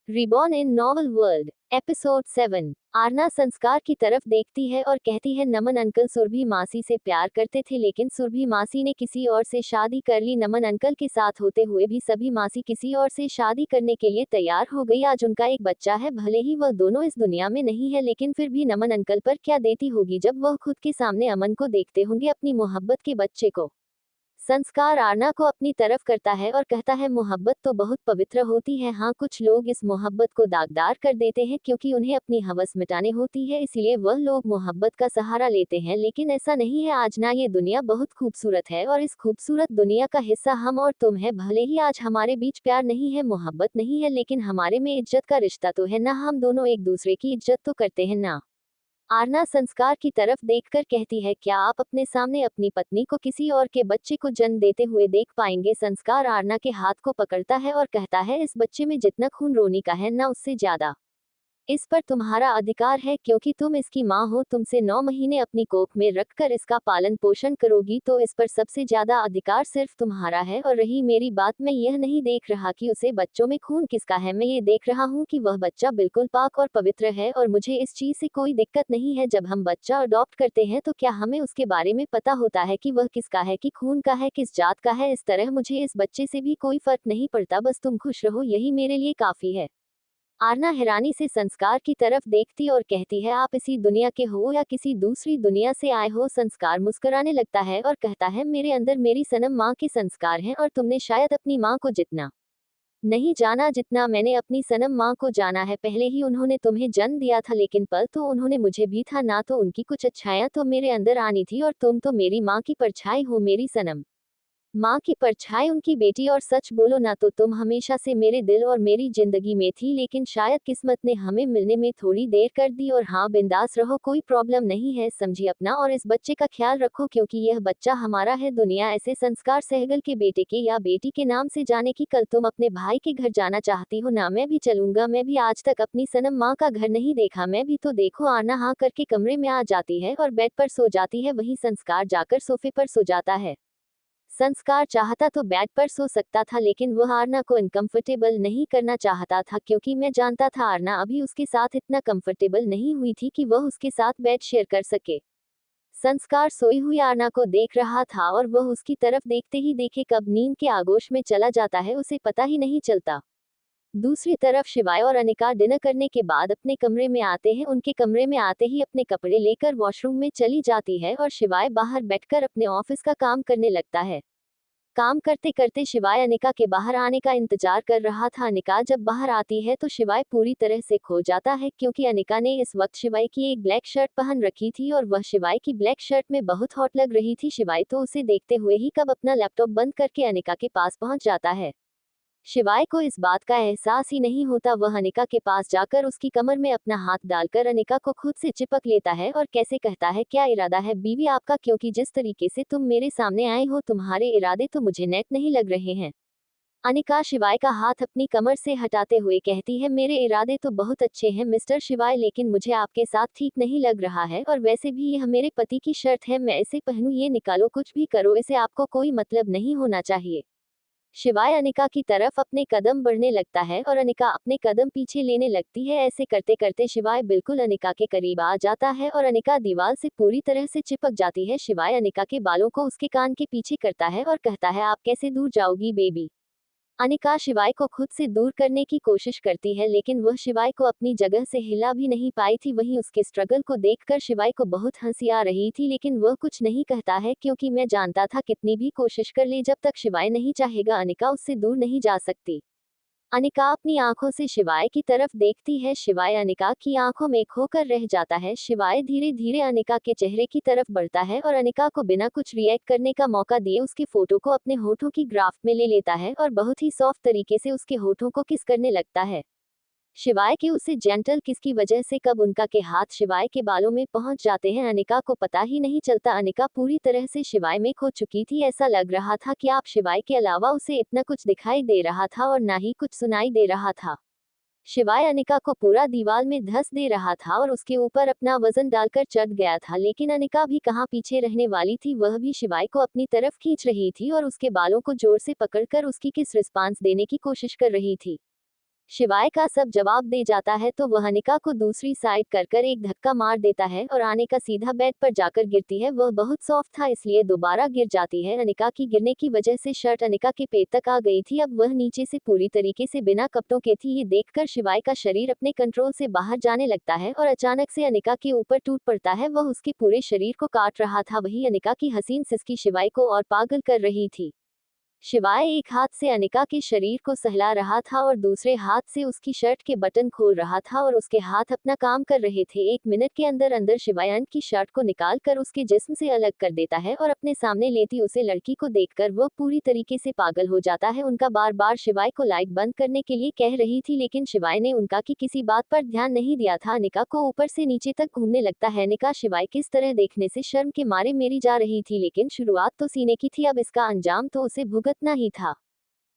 Reborn इन novel world episode 7। Aarna संस्कार की तरफ देखती है और कहती है, नमन अंकल सुरभि मासी से प्यार करते थे, लेकिन सुरभि मासी ने किसी और से शादी कर ली। नमन अंकल के साथ होते हुए भी सभी मासी किसी और से शादी करने के लिए तैयार हो गई। आज उनका एक बच्चा है, भले ही वह दोनों इस दुनिया में नहीं है, लेकिन फिर भी नमन अंकल पर क्या देती होगी जब वह खुद के सामने अमन को देखते होंगे, अपनी मोहब्बत के बच्चे को। संस्कार आरना को अपनी तरफ करता है और कहता है, मोहब्बत तो बहुत पवित्र होती है। हाँ, कुछ लोग इस मोहब्बत को दागदार कर देते हैं क्योंकि उन्हें अपनी हवस मिटाने होती है, इसलिए वह लोग मोहब्बत का सहारा लेते हैं, लेकिन ऐसा नहीं है। आज ना, ये दुनिया बहुत खूबसूरत है और इस खूबसूरत दुनिया का हिस्सा हम और तुम है। भले ही आज हमारे बीच प्यार नहीं है, मोहब्बत नहीं है, लेकिन हमारे में इज्जत का रिश्ता तो है ना। हम दोनों एक दूसरे की इज्जत तो करते हैं ना। आरना संस्कार की तरफ देखकर कहती है, क्या आप अपने सामने अपनी पत्नी को किसी और के बच्चे को जन्म देते हुए देख पाएंगे? संस्कार आरना के हाथ को पकड़ता है और कहता है, इस बच्चे में जितना खून रोनी का है ना, उससे ज्यादा इस पर तुम्हारा अधिकार है, क्योंकि तुम इसकी माँ हो। तुमसे 9 महीने अपनी कोख में रखकर इसका पालन पोषण करोगी, तो इस पर सबसे ज्यादा अधिकार सिर्फ तुम्हारा है। और रही मेरी बात, मैं यह नहीं देख रहा कि उसे बच्चों में खून किसका है, मैं ये देख रहा हूँ कि वह बच्चा बिल्कुल पाक और पवित्र है, और मुझे इस चीज से कोई दिक्कत नहीं है। जब हम बच्चा अडॉप्ट करते हैं तो क्या हमें उसके बारे में पता होता है कि वह किसका है, कि खून का है, किस जात का है? इस तरह मुझे इस बच्चे से भी कोई फर्क नहीं पड़ता, बस तुम खुश रहो, यही मेरे लिए काफी है। आरना हैरानी से संस्कार की तरफ देखती और कहती है, आप इसी दुनिया के हो या किसी दूसरी दुनिया से आए हो? संस्कार मुस्कुराने लगता है और कहता है, मेरे अंदर मेरी सनम माँ के संस्कार हैं, और तुमने शायद अपनी माँ को जितना नहीं जाना जितना मैंने अपनी सनम माँ को जाना है। पहले ही उन्होंने तुम्हें जन्म दिया था, लेकिन पल तो उन्होंने मुझे भी था ना। तो उनकी कुछ अच्छाइयाँ तो मेरे अंदर आनी थी, और तुम तो मेरी माँ की परछाई हो, मेरी सनम माँ की परछाई, उनकी बेटी। और सच बोलो ना, तो तुम हमेशा से मेरे दिल और मेरी जिंदगी में थी, लेकिन शायद किस्मत ने हमें मिलने में थोड़ी देर कर दी। और हाँ, बिंदास रहो, कोई प्रॉब्लम नहीं है, समझी अपना और इस बच्चे का ख्याल रखो, क्योंकि यह बच्चा हमारा है। दुनिया ऐसे संस्कार सहगल के बेटे के या बेटी के नाम से जाने की। कल तुम अपने भाई के घर जाना चाहती हो ना, मैं भी चलूंगा। मैं भी आज तक अपनी सनम माँ का घर नहीं देखा, मैं भी तो देखो। आरना हाँ करके कमरे में आ जाती है और बेड पर सो जाती है, वहीं संस्कार जाकर सोफे पर सो जाता है। संस्कार चाहता तो बेड पर सो सकता था, लेकिन वह आरना को अनकंफर्टेबल नहीं करना चाहता था, क्योंकि मैं जानता था आरना अभी उसके साथ इतना कंफर्टेबल नहीं हुई थी कि वह उसके साथ बेड शेयर कर सके। संस्कार सोई हुई आरना को देख रहा था, और वह उसकी तरफ देखते ही देखे कब नींद के आगोश में चला जाता है, उसे पता ही नहीं चलता। दूसरी तरफ शिवाय और अनिका डिनर करने के बाद अपने कमरे में आते हैं। उनके कमरे में आते ही अपने कपड़े लेकर वॉशरूम में चली जाती है, और शिवाय बाहर बैठकर अपने ऑफिस का काम करने लगता है। काम करते करते शिवाय अनिका के बाहर आने का इंतजार कर रहा था। अनिका जब बाहर आती है तो शिवाय पूरी तरह से खो जाता है, क्योंकि अनिका ने इस वक्त शिवाय की एक ब्लैक शर्ट पहन रखी थी, और वह शिवाय की ब्लैक शर्ट में बहुत हॉट लग रही थी। शिवाय तो उसे देखते हुए ही कब अपना लैपटॉप बंद करके अनिका के पास पहुंच जाता है। शिवाय को इस बात का एहसास ही नहीं होता। वह अनिका के पास जाकर उसकी कमर में अपना हाथ डालकर अनिका को खुद से चिपक लेता है और कैसे कहता है, क्या इरादा है बीवी आपका? क्योंकि जिस तरीके से तुम मेरे सामने आए हो, तुम्हारे इरादे तो मुझे नेट नहीं लग रहे हैं। अनिका शिवाय का हाथ अपनी कमर से हटाते हुए कहती है, मेरे इरादे तो बहुत अच्छे हैं मिस्टर शिवाय, लेकिन मुझे आपके साथ ठीक नहीं लग रहा है, और वैसे भी यह मेरे पति की शर्ट है, मैं इसे पहनूं? ये निकालो, कुछ भी करो, इसे आपको कोई मतलब नहीं होना चाहिए। शिवाय अनिका की तरफ अपने कदम बढ़ने लगता है, और अनिका अपने कदम पीछे लेने लगती है। ऐसे करते करते शिवाय बिल्कुल अनिका के करीब आ जाता है, और अनिका दीवार से पूरी तरह से चिपक जाती है। शिवाय अनिका के बालों को उसके कान के पीछे करता है और कहता है, आप कैसे दूर जाओगी बेबी? अनिका शिवाय को खुद से दूर करने की कोशिश करती है, लेकिन वह शिवाय को अपनी जगह से हिला भी नहीं पाई थी। वहीं उसके स्ट्रगल को देखकर शिवाय को बहुत हंसी आ रही थी, लेकिन वह कुछ नहीं कहता है, क्योंकि मैं जानता था कितनी भी कोशिश कर ले, जब तक शिवाय नहीं चाहेगा अनिका उससे दूर नहीं जा सकती। अनिका अपनी आंखों से शिवाय की तरफ देखती है, शिवाय अनिका की आंखों में खोकर रह जाता है। शिवाय धीरे धीरे अनिका के चेहरे की तरफ बढ़ता है, और अनिका को बिना कुछ रिएक्ट करने का मौका दिए उसके फोटो को अपने होठों की ग्राफ्ट में ले लेता है, और बहुत ही सॉफ्ट तरीके से उसके होठों को किस करने लगता है। शिवाय के उसे जेंटल किस की वजह से कब उनका के हाथ शिवाय के बालों में पहुंच जाते हैं, अनिका को पता ही नहीं चलता। अनिका पूरी तरह से शिवाय में खो चुकी थी। ऐसा लग रहा था कि आप शिवाय के अलावा उसे इतना कुछ दिखाई दे रहा था और ना ही कुछ सुनाई दे रहा था। शिवाय अनिका को पूरा दीवार में धंस दे रहा था और उसके ऊपर अपना वजन डालकर चढ़ गया था, लेकिन अनिका भी कहाँ पीछे रहने वाली थी। वह भी शिवाय को अपनी तरफ खींच रही थी और उसके बालों को जोर से पकड़कर उसकी किस रिस्पांस देने की कोशिश कर रही थी। शिवाय का सब जवाब दे जाता है तो वह अनिका को दूसरी साइड कर एक धक्का मार देता है और अनिका सीधा बेड पर जाकर गिरती है। वह बहुत सॉफ्ट था इसलिए दोबारा गिर जाती है। अनिका की गिरने की वजह से शर्ट अनिका के पेट तक आ गई थी। अब वह नीचे से पूरी तरीके से बिना कपड़ों के थी। ये देखकर शिवाय का शरीर अपने कंट्रोल से बाहर जाने लगता है और अचानक से अनिका के ऊपर टूट पड़ता है। वह उसके पूरे शरीर को काट रहा था। वही अनिका की हसीन सिसकी शिवाय को और पागल कर रही थी। शिवाय एक हाथ से अनिका के शरीर को सहला रहा था और दूसरे हाथ से उसकी शर्ट के बटन खोल रहा था और उसके हाथ अपना काम कर रहे थे। 1 मिनट के अंदर अंदर शिवाय अन की शर्ट को निकाल कर उसके जिस्म से अलग कर देता है और अपने सामने लेती उसे लड़की को देखकर वह पूरी तरीके से पागल हो जाता है। उनका बार बार शिवाय को लाइट बंद करने के लिए कह रही थी लेकिन शिवाय ने उनका की किसी बात पर ध्यान नहीं दिया था। अनिका को ऊपर से नीचे तक घूमने लगता है। अनिका शिवाय किस तरह देखने से शर्म के मारे मेरी जा रही थी लेकिन शुरुआत तो सीने की थी, अब इसका अंजाम तो उसे भुगतना ही था।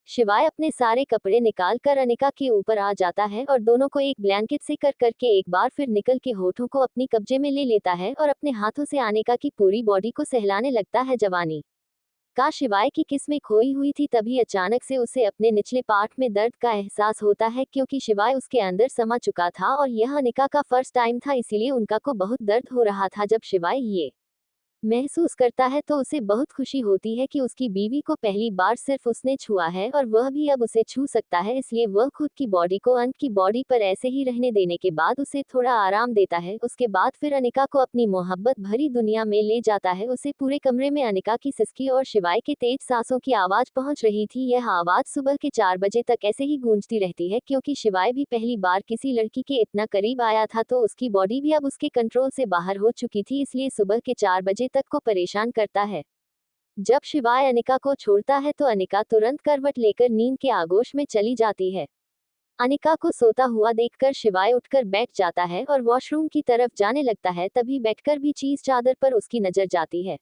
शिवाय अपने सारे कपड़े निकाल कर अनिका के ऊपर आ जाता है और दोनों को एक ब्लैंकेट से कर करके एक बार फिर निकल के होठों को अपनी कब्जे में ले लेता है और अपने हाथों से अनिका की पूरी बॉडी को सहलाने लगता है। जवानी का शिवाय की किस्में खोई हुई थी। तभी अचानक से उसे अपने निचले पार्ट में दर्द का एहसास होता है क्योंकि शिवाय उसके अंदर समा चुका था और यह अनिका का फर्स्ट टाइम था इसीलिए उनका को बहुत दर्द हो रहा था। जब शिवाय ये महसूस करता है तो उसे बहुत खुशी होती है कि उसकी बीवी को पहली बार सिर्फ उसने छुआ है और वह भी अब उसे छू सकता है। इसलिए वह खुद की बॉडी को अनिका की बॉडी पर ऐसे ही रहने देने के बाद उसे थोड़ा आराम देता है। उसके बाद फिर अनिका को अपनी मोहब्बत भरी दुनिया में ले जाता है। उसे पूरे कमरे में अनिका की सिसकी और शिवाय के तेज सांसों की आवाज पहुंच रही थी। यह आवाज सुबह के 4 बजे तक ऐसे ही गूंजती रहती है क्योंकि शिवाय भी पहली बार किसी लड़की के इतना करीब आया था तो उसकी बॉडी भी अब उसके कंट्रोल से बाहर हो चुकी थी, इसलिए सुबह के 4 बजे तक को परेशान करता है। जब शिवाय अनिका को छोड़ता है तो अनिका तुरंत करवट लेकर नींद के आगोश में चली जाती है। अनिका को सोता हुआ देखकर शिवाय उठकर बैठ जाता है और वॉशरूम की तरफ जाने लगता है। तभी बैठकर भी चीज चादर पर उसकी नजर जाती है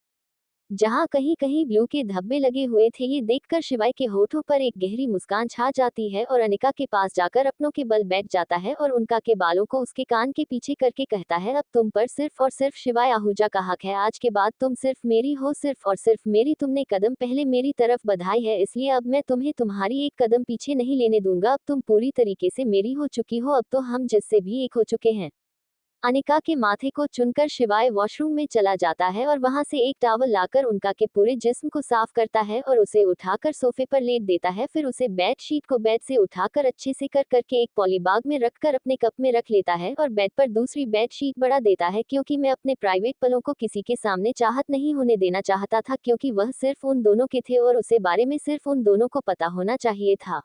जहां कहीं कहीं ब्लू के धब्बे लगे हुए थे। ये देखकर शिवाय के होठों पर एक गहरी मुस्कान छा जाती है और अनिका के पास जाकर अपनों के बल बैठ जाता है और उनका के बालों को उसके कान के पीछे करके कहता है, अब तुम पर सिर्फ और सिर्फ शिवाय आहूजा का हक है। आज के बाद तुम सिर्फ मेरी हो, सिर्फ और सिर्फ मेरी। तुमने कदम पहले मेरी तरफ बढ़ाई है इसलिए अब मैं तुम्हें तुम्हारी एक कदम पीछे नहीं लेने दूंगा। अब तुम पूरी तरीके से मेरी हो चुकी हो, अब तो हम जिससे भी एक हो चुके हैं। अनिका के माथे को चुनकर शिवाय वॉशरूम में चला जाता है और वहां से एक टॉवल लाकर उनका के पूरे जिस्म को साफ करता है और उसे उठाकर सोफे पर लेट देता है। फिर उसे बेड शीट को बेड से उठाकर अच्छे से कर करके एक पॉलीबाग में रखकर अपने कप में रख लेता है और बेड पर दूसरी बेड शीट बढ़ा देता है क्योंकि मैं अपने प्राइवेट पलों को किसी के सामने चाहत नहीं होने देना चाहता था क्योंकि वह सिर्फ उन दोनों के थे और उसे बारे में सिर्फ उन दोनों को पता होना चाहिए था।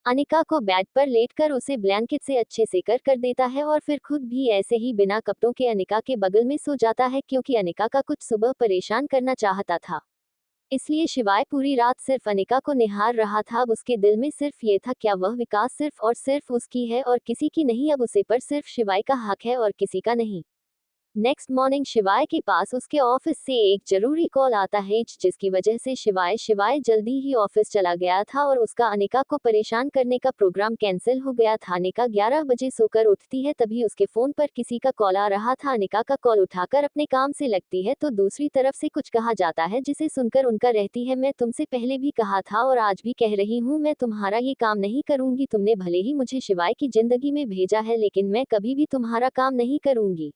अनिका को बेड पर लेटकर उसे ब्लैंकेट से अच्छे से कर देता है और फिर खुद भी ऐसे ही बिना कपड़ों के अनिका के बगल में सो जाता है क्योंकि अनिका का कुछ सुबह परेशान करना चाहता था। इसलिए शिवाय पूरी रात सिर्फ अनिका को निहार रहा था। अब उसके दिल में सिर्फ ये था, क्या वह विकास सिर्फ और सिर्फ उसकी है और किसी की नहीं। अब उसे पर सिर्फ शिवाय का हक है और किसी का नहीं। नेक्स्ट मॉर्निंग शिवाय के पास उसके ऑफिस से एक जरूरी कॉल आता है जिसकी वजह से शिवाय जल्दी ही ऑफिस चला गया था और उसका अनिका को परेशान करने का प्रोग्राम कैंसिल हो गया था। अनिका 11 बजे सोकर उठती है तभी उसके फोन पर किसी का कॉल आ रहा था। अनिका का कॉल उठाकर अपने काम से लगती है तो दूसरी तरफ से कुछ कहा जाता है जिसे सुनकर उनका रहती है, मैं तुमसे पहले भी कहा था और आज भी कह रही हूँ, मैं तुम्हारा ये काम नहीं करूंगी। तुमने भले ही मुझे शिवाय की जिंदगी में भेजा है लेकिन मैं कभी भी तुम्हारा काम नहीं करूंगी।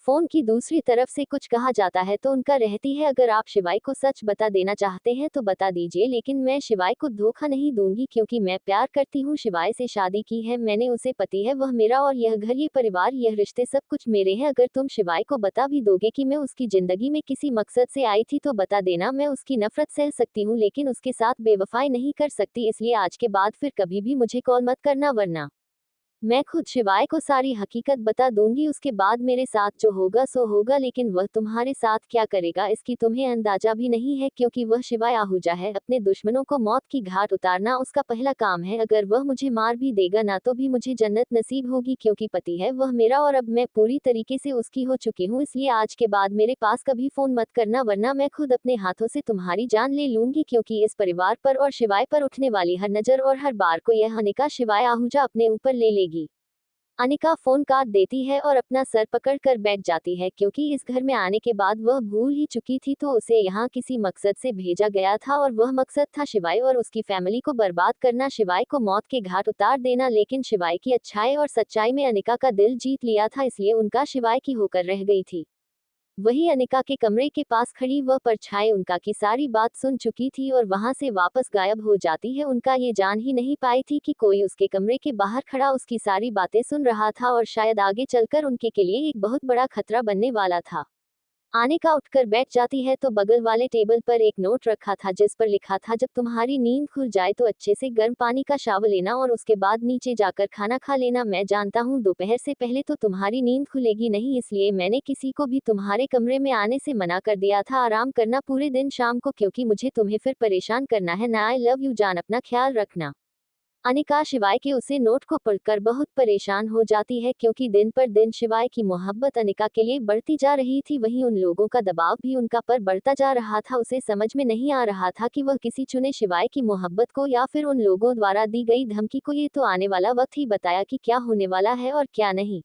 फोन की दूसरी तरफ से कुछ कहा जाता है तो उनका रहती है, अगर आप शिवाय को सच बता देना चाहते हैं तो बता दीजिए लेकिन मैं शिवाय को धोखा नहीं दूंगी क्योंकि मैं प्यार करती हूँ। शिवाय से शादी की है मैंने, उसे पति है वह मेरा और यह घर, ये परिवार, यह रिश्ते सब कुछ मेरे हैं। अगर तुम शिवाय को बता भी दोगे कि मैं उसकी जिंदगी में किसी मकसद से आई थी तो बता देना, मैं उसकी नफरत सह सकती हूँ लेकिन उसके साथ बेवफाई नहीं कर सकती। इसलिए आज के बाद फिर कभी भी मुझे कॉल मत करना वरना मैं खुद शिवाय को सारी हकीकत बता दूंगी। उसके बाद मेरे साथ जो होगा सो होगा लेकिन वह तुम्हारे साथ क्या करेगा इसकी तुम्हें अंदाजा भी नहीं है क्योंकि वह शिवाय आहूजा है। अपने दुश्मनों को मौत की घाट उतारना उसका पहला काम है। अगर वह मुझे मार भी देगा ना तो भी मुझे जन्नत नसीब होगी क्योंकि पति है वह मेरा और अब मैं पूरी तरीके से उसकी हो चुकी हूँ। इसलिए आज के बाद मेरे पास कभी फोन मत करना वरना मैं खुद अपने हाथों से तुम्हारी जान ले लूंगी क्योंकि इस परिवार पर और शिवाय पर उठने वाली हर नजर और हर बार को यह अनिका शिवाय आहूजा अपने ऊपर ले लेगी। अनिका फोन काट देती है और अपना सर पकड़ कर बैठ जाती है क्योंकि इस घर में आने के बाद वह भूल ही चुकी थी तो उसे यहाँ किसी मकसद से भेजा गया था और वह मकसद था शिवाय और उसकी फैमिली को बर्बाद करना, शिवाय को मौत के घाट उतार देना। लेकिन शिवाय की अच्छाई और सच्चाई में अनिका का दिल जीत लिया था, इसलिए उनका शिवाय की होकर रह गई थी। वही अनिका के कमरे के पास खड़ी वह परछाई उनका की सारी बात सुन चुकी थी और वहां से वापस गायब हो जाती है। उनका ये जान ही नहीं पाई थी कि कोई उसके कमरे के बाहर खड़ा उसकी सारी बातें सुन रहा था और शायद आगे चलकर उनके के लिए एक बहुत बड़ा खतरा बनने वाला था। अनिका उठकर बैठ जाती है तो बगल वाले टेबल पर एक नोट रखा था जिस पर लिखा था, जब तुम्हारी नींद खुल जाए तो अच्छे से गर्म पानी का शावर लेना और उसके बाद नीचे जाकर खाना खा लेना। मैं जानता हूँ दोपहर से पहले तो तुम्हारी नींद खुलेगी नहीं, इसलिए मैंने किसी को भी तुम्हारे कमरे में आने से मना कर दिया था। आराम करना पूरे दिन शाम को, क्योंकि मुझे तुम्हें फिर परेशान करना है ना। आई लव यू जान, अपना ख्याल रखना। अनिका शिवाय के उसे नोट को पढ़कर बहुत परेशान हो जाती है क्योंकि दिन पर दिन शिवाय की मोहब्बत अनिका के लिए बढ़ती जा रही थी, वहीं उन लोगों का दबाव भी उनका पर बढ़ता जा रहा था। उसे समझ में नहीं आ रहा था कि वह किसी चुने शिवाय की मोहब्बत को या फिर उन लोगों द्वारा दी गई धमकी को। ये तो आने वाला वक्त ही बताया कि क्या होने वाला है और क्या नहीं।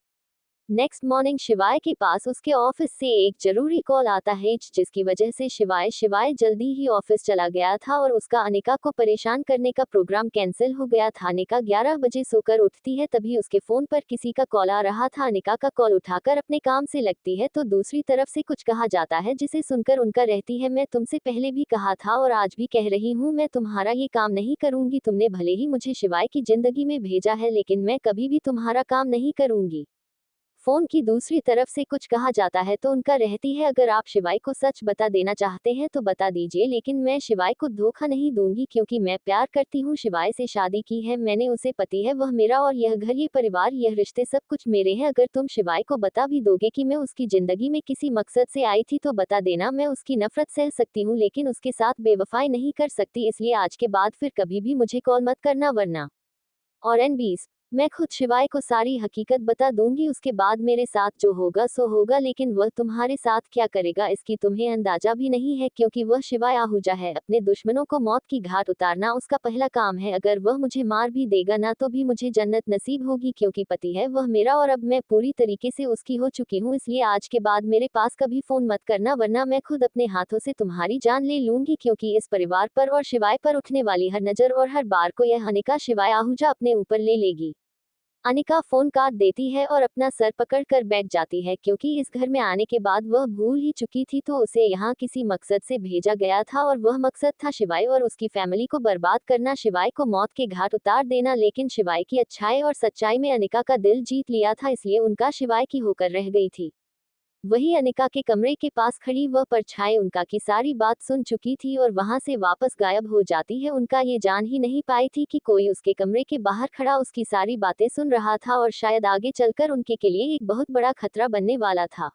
नेक्स्ट मॉर्निंग शिवाय के पास उसके ऑफिस से एक जरूरी कॉल आता है जिसकी वजह से शिवाय जल्दी ही ऑफिस चला गया था और उसका अनिका को परेशान करने का प्रोग्राम कैंसिल हो गया था। अनिका 11 बजे सोकर उठती है, तभी उसके फोन पर किसी का कॉल आ रहा था। अनिका का कॉल उठाकर अपने काम से लगती है तो दूसरी तरफ से कुछ कहा जाता है जिसे सुनकर उनका रहती है, मैं तुमसे पहले भी कहा था और आज भी कह रही हूँ, मैं तुम्हारा ये काम नहीं करूंगी। तुमने भले ही मुझे शिवाय की जिंदगी में भेजा है लेकिन मैं कभी भी तुम्हारा काम नहीं करूंगी। फोन की दूसरी तरफ से कुछ कहा जाता है तो उनका रहती है, अगर आप शिवाय को सच बता देना चाहते हैं तो बता दीजिए, लेकिन मैं शिवाय को धोखा नहीं दूंगी क्योंकि मैं प्यार करती हूँ। शिवाय से शादी की है मैंने, उसे पति है वह मेरा, और यह घर, ये परिवार, यह रिश्ते सब कुछ मेरे हैं। अगर तुम शिवाय को बता भी दोगे कि मैं उसकी जिंदगी में किसी मकसद से आई थी तो बता देना, मैं उसकी नफरत सह सकती हूँ लेकिन उसके साथ बेवफाई नहीं कर सकती। इसलिए आज के बाद फिर कभी भी मुझे कॉल मत करना, वरना और एन20 मैं खुद शिवाय को सारी हकीकत बता दूंगी। उसके बाद मेरे साथ जो होगा सो होगा, लेकिन वह तुम्हारे साथ क्या करेगा इसकी तुम्हें अंदाजा भी नहीं है, क्योंकि वह शिवाय आहूजा है। अपने दुश्मनों को मौत की घाट उतारना उसका पहला काम है। अगर वह मुझे मार भी देगा ना तो भी मुझे जन्नत नसीब होगी, क्योंकि पति है वह मेरा और अब मैं पूरी तरीके से उसकी हो चुकी हूँ। इसलिए आज के बाद मेरे पास कभी फोन मत करना, वरना मैं खुद अपने हाथों से तुम्हारी जान ले लूंगी, क्योंकि इस परिवार पर और शिवाय पर उठने वाली हर नजर और हर बार को यह अनिका शिवाय आहूजा अपने ऊपर ले लेगी। अनिका फोन काट देती है और अपना सर पकड़कर बैठ जाती है क्योंकि इस घर में आने के बाद वह भूल ही चुकी थी तो उसे यहाँ किसी मकसद से भेजा गया था और वह मकसद था शिवाय और उसकी फैमिली को बर्बाद करना, शिवाय को मौत के घाट उतार देना। लेकिन शिवाय की अच्छाई और सच्चाई में अनिका का दिल जीत लिया था, इसलिए उनका शिवाय की होकर रह गई थी। वही अनिका के कमरे के पास खड़ी वह परछाई उनका की सारी बात सुन चुकी थी और वहां से वापस गायब हो जाती है। उनका ये जान ही नहीं पाई थी कि कोई उसके कमरे के बाहर खड़ा उसकी सारी बातें सुन रहा था और शायद आगे चलकर उनके के लिए एक बहुत बड़ा खतरा बनने वाला था।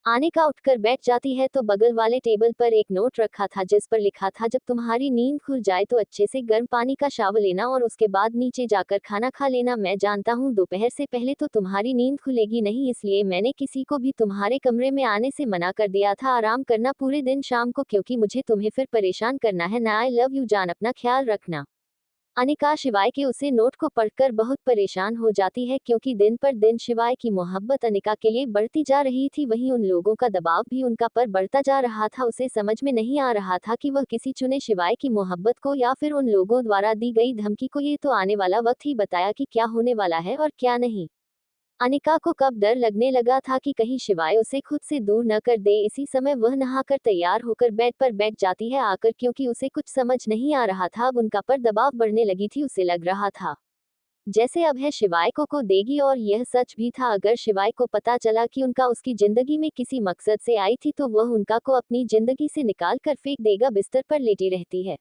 अनिका उठकर बैठ जाती है तो बगल वाले टेबल पर एक नोट रखा था जिस पर लिखा था, जब तुम्हारी नींद खुल जाए तो अच्छे से गर्म पानी का शावर लेना और उसके बाद नीचे जाकर खाना खा लेना। मैं जानता हूँ दोपहर से पहले तो तुम्हारी नींद खुलेगी नहीं, इसलिए मैंने किसी को भी तुम्हारे कमरे में आने से मना कर दिया था। आराम करना पूरे दिन शाम को, क्योंकि मुझे तुम्हें फिर परेशान करना है ना। आई लव यू जान, अपना ख्याल रखना। अनिका शिवाय के उसे नोट को पढ़कर बहुत परेशान हो जाती है क्योंकि दिन पर दिन शिवाय की मोहब्बत अनिका के लिए बढ़ती जा रही थी, वहीं उन लोगों का दबाव भी उनका पर बढ़ता जा रहा था। उसे समझ में नहीं आ रहा था कि वह किसी चुने शिवाय की मोहब्बत को या फिर उन लोगों द्वारा दी गई धमकी को। ये तो आने वाला वक्त ही बताया कि क्या होने वाला है और क्या नहीं। अनिका को कब डर लगने लगा था कि कहीं शिवाय उसे खुद से दूर न कर दे। इसी समय वह नहाकर तैयार होकर बेड पर बैठ जाती है आकर, क्योंकि उसे कुछ समझ नहीं आ रहा था। अब उनका पर दबाव बढ़ने लगी थी, उसे लग रहा था जैसे अब है शिवाय को देगी, और यह सच भी था। अगर शिवाय को पता चला कि उनका उसकी जिंदगी में किसी मकसद से आई थी तो वह उनका को अपनी जिंदगी से निकाल कर फेंक देगा। बिस्तर पर लेटी रहती है।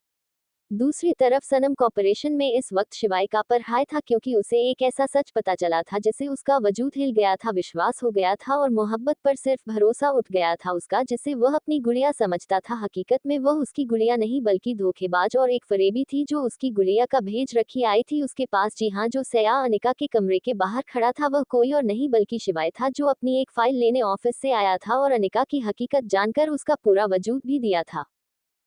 दूसरी तरफ सनम कॉर्पोरेशन में इस वक्त शिवाय का पर हाय था, क्योंकि उसे एक ऐसा सच पता चला था जिससे उसका वजूद हिल गया था, विश्वास हो गया था और मोहब्बत पर सिर्फ भरोसा उठ गया था उसका, जिसे वह अपनी गुड़िया समझता था। हकीकत में वह उसकी गुड़िया नहीं बल्कि धोखेबाज और एक फरेबी थी जो उसकी गुड़िया का भेज रखी आई थी उसके पास। जी हाँ, जो सयाह अनिका के कमरे के बाहर खड़ा था वह कोई और नहीं बल्कि शिवाय था, जो अपनी एक फाइल लेने ऑफिस से आया था और अनिका की हकीकत जानकर उसका पूरा वजूद भी दिया था।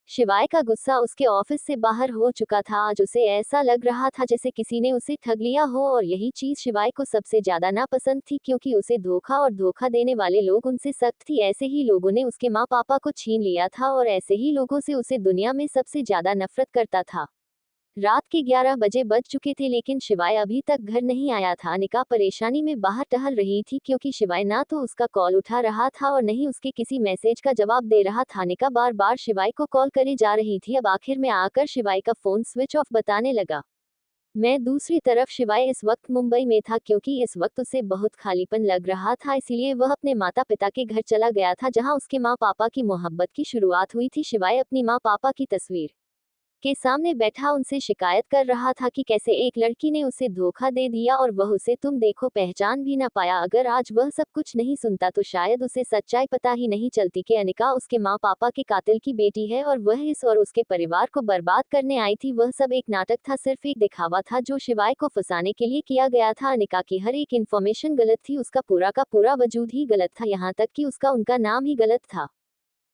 शिवाय का गुस्सा उसके ऑफिस से बाहर हो चुका था। आज उसे ऐसा लग रहा था जैसे किसी ने उसे ठग लिया हो, और यही चीज शिवाय को सबसे ज्यादा नापसंद थी, क्योंकि उसे धोखा और धोखा देने वाले लोग उनसे सख्त थी। ऐसे ही लोगों ने उसके माँ पापा को छीन लिया था, और ऐसे ही लोगों से उसे दुनिया में सबसे ज्यादा नफरत करता था। रात के 11 बजे बज चुके थे, लेकिन शिवाय अभी तक घर नहीं आया था। अनिका परेशानी में बाहर टहल रही थी, क्योंकि शिवाय ना तो उसका कॉल उठा रहा था और न ही उसके किसी मैसेज का जवाब दे रहा था। अनिका बार बार शिवाय को कॉल करे जा रही थी। अब आखिर में आकर शिवाय का फोन स्विच ऑफ बताने लगा। मैं दूसरी तरफ शिवाय इस वक्त मुंबई में था, क्योंकि इस वक्त उसे बहुत खालीपन लग रहा था, इसीलिए वह अपने माता पिता के घर चला गया था, जहां उसके माँ पापा की मोहब्बत की शुरुआत हुई थी। शिवाय अपनी माँ पापा की तस्वीर के सामने बैठा उनसे शिकायत कर रहा था कि कैसे एक लड़की ने उसे धोखा दे दिया और वह उसे तुम देखो पहचान भी ना पाया। अगर आज वह सब कुछ नहीं सुनता तो शायद उसे सच्चाई पता ही नहीं चलती कि अनिका उसके माँ पापा के कातिल की बेटी है, और वह इस और उसके परिवार को बर्बाद करने आई थी। वह सब एक नाटक था, सिर्फ एक दिखावा था जो शिवाय को फंसाने के लिए किया गया था। अनिका की हर एक इन्फॉर्मेशन गलत थी, उसका पूरा का पूरा वजूद ही गलत था, यहाँ तक कि उसका उनका नाम ही गलत था।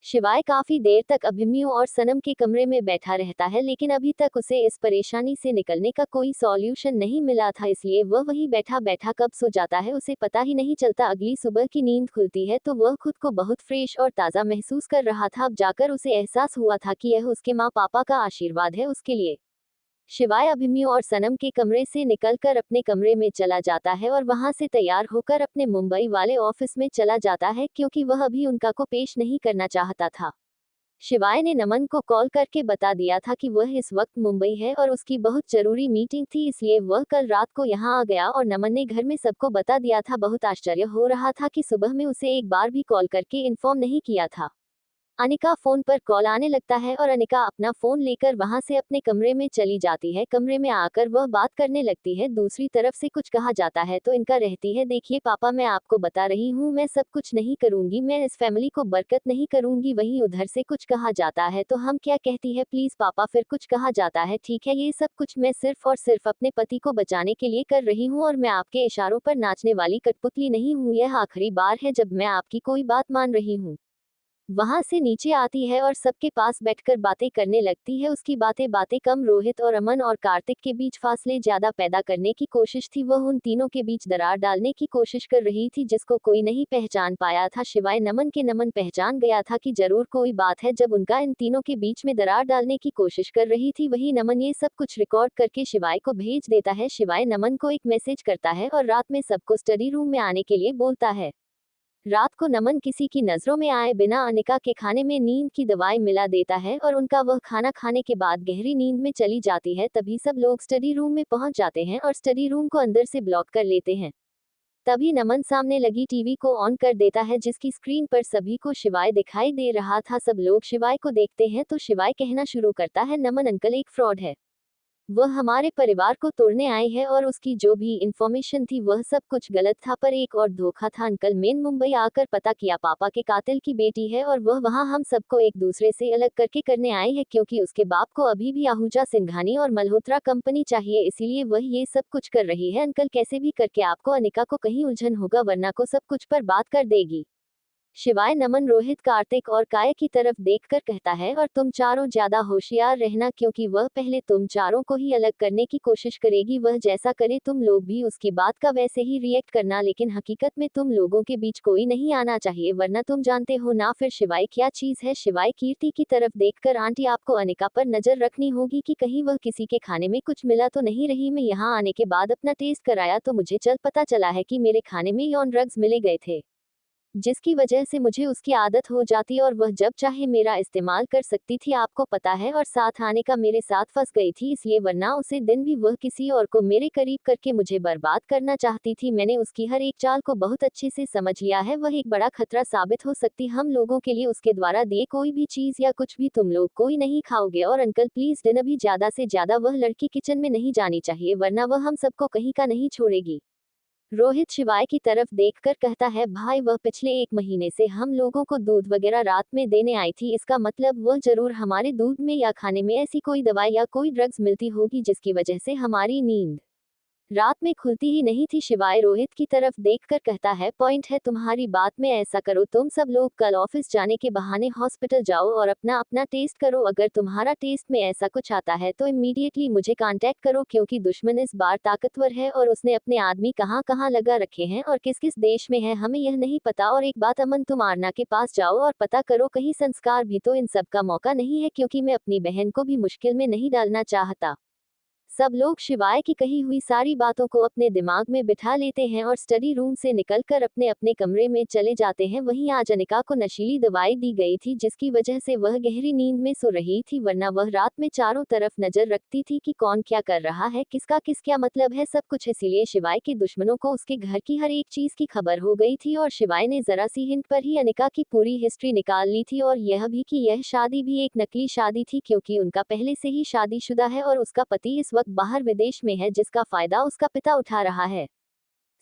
शिवाय काफी देर तक अभिमन्यु और सनम के कमरे में बैठा रहता है, लेकिन अभी तक उसे इस परेशानी से निकलने का कोई सॉल्यूशन नहीं मिला था, इसलिए वह वहीं बैठा बैठा कब सो जाता है उसे पता ही नहीं चलता। अगली सुबह की नींद खुलती है तो वह खुद को बहुत फ्रेश और ताज़ा महसूस कर रहा था। अब जाकर उसे एहसास हुआ था कि यह उसके माँ पापा का आशीर्वाद है उसके लिए। शिवाय अभिमन्यु और सनम के कमरे से निकलकर अपने कमरे में चला जाता है और वहां से तैयार होकर अपने मुंबई वाले ऑफिस में चला जाता है, क्योंकि वह अभी उनका को पेश नहीं करना चाहता था। शिवाय ने नमन को कॉल करके बता दिया था कि वह इस वक्त मुंबई है और उसकी बहुत जरूरी मीटिंग थी, इसलिए वह कल रात को यहाँ आ गया, और नमन ने घर में सबको बता दिया था। बहुत आश्चर्य हो रहा था कि सुबह में उसे एक बार भी कॉल करके इन्फॉर्म नहीं किया था। अनिका फोन पर कॉल आने लगता है और अनिका अपना फोन लेकर वहां से अपने कमरे में चली जाती है। कमरे में आकर वह बात करने लगती है। दूसरी तरफ से कुछ कहा जाता है तो इनका रहती है, देखिए पापा मैं आपको बता रही हूँ, मैं सब कुछ नहीं करूंगी, मैं इस फैमिली को बरकत नहीं करूंगी। वहीं उधर से कुछ कहा जाता है तो हम क्या कहती है प्लीज पापा। फिर कुछ कहा जाता है, ठीक है ये सब कुछ मैं सिर्फ और सिर्फ अपने पति को बचाने के लिए कर रही हूँ, और मैं आपके इशारों पर नाचने वाली कठपुतली नहीं हूँ। यह आखिरी बार है जब मैं आपकी कोई बात मान रही हूँ। वहां से नीचे आती है और सबके पास बैठकर बातें करने लगती है। उसकी बातें बातें कम रोहित और अमन और कार्तिक के बीच फासले ज्यादा पैदा करने की कोशिश थी। वह उन तीनों के बीच दरार डालने की कोशिश कर रही थी, जिसको कोई नहीं पहचान पाया था शिवाय नमन के। नमन पहचान गया था कि जरूर कोई बात है जब उनका इन तीनों के बीच में दरार डालने की कोशिश कर रही थी। वही नमन ये सब कुछ रिकॉर्ड करके शिवाय को भेज देता है। शिवाय नमन को एक मैसेज करता है और रात में सबको स्टडी रूम में आने के लिए बोलता है। रात को नमन किसी की नजरों में आए बिना अनिका के खाने में नींद की दवाई मिला देता है, और उनका वह खाना खाने के बाद गहरी नींद में चली जाती है। तभी सब लोग स्टडी रूम में पहुंच जाते हैं और स्टडी रूम को अंदर से ब्लॉक कर लेते हैं। तभी नमन सामने लगी टीवी को ऑन कर देता है, जिसकी स्क्रीन पर सभी को शिवाय दिखाई दे रहा था। सब लोग शिवाय को देखते हैं तो शिवाय कहना शुरू करता है, नमन अंकल एक फ्रॉड है, वह हमारे परिवार को तोड़ने आई है, और उसकी जो भी इंफॉर्मेशन थी वह सब कुछ गलत था। पर एक और धोखा था, अंकल मेन मुंबई आकर पता किया पापा के कातिल की बेटी है, और वह वहां हम सबको एक दूसरे से अलग करके करने आई है, क्योंकि उसके बाप को अभी भी आहूजा सिंघानी और मल्होत्रा कंपनी चाहिए, इसीलिए वह ये सब कुछ कर रही है। अंकल कैसे भी करके आपको अनिका को कहीं उलझन होगा, वरना को सब कुछ पर बात कर देगी। शिवाय नमन रोहित कार्तिक और काय की तरफ देखकर कहता है, और तुम चारों ज्यादा होशियार रहना, क्योंकि वह पहले तुम चारों को ही अलग करने की कोशिश करेगी। वह जैसा करे तुम लोग भी उसकी बात का वैसे ही रिएक्ट करना, लेकिन हकीकत में तुम लोगों के बीच कोई नहीं आना चाहिए, वरना तुम जानते हो ना फिर शिवाय क्या चीज है। शिवाय कीर्ति की तरफ देखकर, आंटी आपको अनिका पर नजर रखनी होगी कि कहीं वह किसी के खाने में कुछ मिला तो नहीं रही। मैं यहाँ आने के बाद अपना टेस्ट कराया तो मुझे पता चला है कि मेरे खाने में यौन ड्रग्स मिले गए थे, जिसकी वजह से मुझे उसकी आदत हो जाती और वह जब चाहे मेरा इस्तेमाल कर सकती थी, आपको पता है, और साथ आने का मेरे साथ फंस गई थी, इसलिए वरना उसे दिन भी वह किसी और को मेरे करीब करके मुझे बर्बाद करना चाहती थी। मैंने उसकी हर एक चाल को बहुत अच्छे से समझ लिया है, वह एक बड़ा खतरा साबित हो सकती हम लोगों के लिए। उसके द्वारा दिए कोई भी चीज या कुछ भी तुम लोग कोई नहीं खाओगे, और अंकल प्लीज डिनर भी ज्यादा से ज्यादा वह लड़की किचन में नहीं जानी चाहिए, वरना वह हम सबको कहीं का नहीं छोड़ेगी। रोहित शिवाय की तरफ देखकर कहता है, भाई वह पिछले 1 महीने से हम लोगों को दूध वगैरह रात में देने आई थी, इसका मतलब वह जरूर हमारे दूध में या खाने में ऐसी कोई दवाई या कोई ड्रग्स मिलती होगी जिसकी वजह से हमारी नींद रात में खुलती ही नहीं थी। शिवाय रोहित की तरफ देखकर कहता है, पॉइंट है तुम्हारी बात में, ऐसा करो तुम सब लोग कल ऑफिस जाने के बहाने हॉस्पिटल जाओ और अपना अपना टेस्ट करो। अगर तुम्हारा टेस्ट में ऐसा कुछ आता है तो इमीडिएटली मुझे कांटेक्ट करो, क्योंकि दुश्मन इस बार ताकतवर है और उसने अपने आदमी कहाँ कहाँ लगा रखे हैं और किस किस देश में है हमें यह नहीं पता। और एक बात अमन, तुम आरना के पास जाओ और पता करो कहीं संस्कार भी तो इन सब का मौका नहीं है, क्योंकि मैं अपनी बहन को भी मुश्किल में नहीं डालना चाहता। सब लोग शिवाय की कही हुई सारी बातों को अपने दिमाग में बिठा लेते हैं और स्टडी रूम से निकलकर अपने अपने कमरे में चले जाते हैं। वहीं आज अनिका को नशीली दवाई दी गई थी, जिसकी वजह से वह गहरी नींद में सो रही थी, वरना वह रात में चारों तरफ नजर रखती थी कि कौन क्या कर रहा है, किसका किस क्या मतलब है सब कुछ। इसीलिए शिवाय के दुश्मनों को उसके घर की हर एक चीज की खबर हो गई थी और शिवाय ने जरा सी हिंट पर ही अनिका की पूरी हिस्ट्री निकाल ली थी, और यह भी कि यह शादी भी एक नकली शादी थी, क्योंकि उनका पहले से ही शादीशुदा है और उसका पति इस वक्त बाहर विदेश में है, जिसका फायदा उसका पिता उठा रहा है।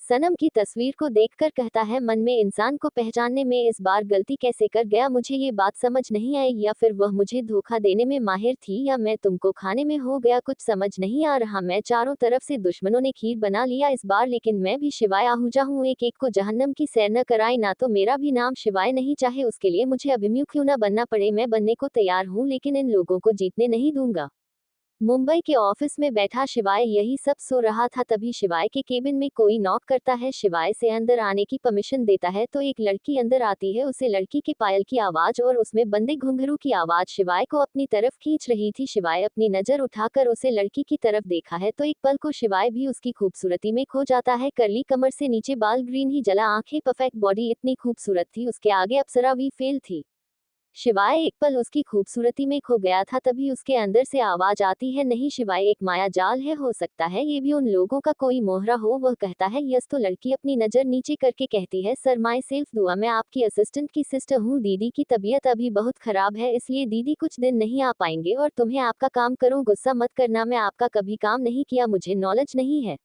सनम की तस्वीर को देखकर कहता है, मन में इंसान को पहचानने में इस बार गलती कैसे कर गया, मुझे ये बात समझ नहीं आई, या फिर वह मुझे धोखा देने में माहिर थी, या मैं तुमको खाने में हो गया, कुछ समझ नहीं आ रहा। मैं चारों तरफ से दुश्मनों ने खीर बना लिया इस बार, लेकिन मैं भी शिवाय आहूजा हूँ, एक एक को जहन्नम की सैर न कराई ना, तो मेरा भी नाम शिवाय नहीं, चाहे उसके लिए मुझे अभिमन्यु क्यों न बनना पड़े, मैं बनने को तैयार हूँ, लेकिन इन लोगों को जीतने नहीं दूंगा। मुंबई के ऑफिस में बैठा शिवाय यही सब सो रहा था, तभी शिवाय के केबिन में कोई नॉक करता है। शिवाय से अंदर आने की परमिशन देता है तो एक लड़की अंदर आती है, उसे लड़की के पायल की आवाज और उसमें बंदे घुंघरू की आवाज शिवाय को अपनी तरफ खींच रही थी। शिवाय अपनी नजर उठाकर उसे लड़की की तरफ देखा है तो एक पल को शिवाय भी उसकी खूबसूरती में खो जाता है। करली कमर से नीचे बाल ग्रीन ही जला, आंखें परफेक्ट, बॉडी इतनी खूबसूरत थी, उसके आगे अप्सरा भी फेल थी। शिवाय एक पल उसकी खूबसूरती में खो गया था, तभी उसके अंदर से आवाज आती है, नहीं शिवाय एक माया जाल है, हो सकता है ये भी उन लोगों का कोई मोहरा हो। वह कहता है यस, तो लड़की अपनी नजर नीचे करके कहती है, सर माई सेल्फ दुआ, मैं आपकी असिस्टेंट की सिस्टर हूँ, दीदी की तबीयत अभी बहुत खराब है, इसलिए दीदी कुछ दिन नहीं आ पाएंगे और तुम्हें आपका काम करूँ, गुस्सा मत करना, मैं आपका कभी काम नहीं किया, मुझे नॉलेज नहीं है।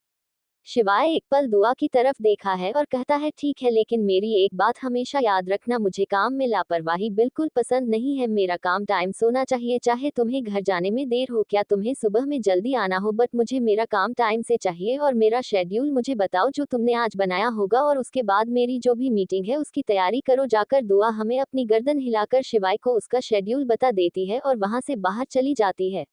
शिवाय एक पल दुआ की तरफ देखा है और कहता है, ठीक है, लेकिन मेरी एक बात हमेशा याद रखना, मुझे काम में लापरवाही बिल्कुल पसंद नहीं है, मेरा काम टाइम सोना चाहिए, चाहे तुम्हें घर जाने में देर हो, क्या तुम्हें सुबह में जल्दी आना हो, बट मुझे मेरा काम टाइम से चाहिए और मेरा शेड्यूल मुझे बताओ जो तुमने आज बनाया होगा, और उसके बाद मेरी जो भी मीटिंग है उसकी तैयारी करो जाकर। दुआ हमें अपनी गर्दन हिलाकर शिवाय को उसका शेड्यूल बता देती है और वहां से बाहर चली जाती है।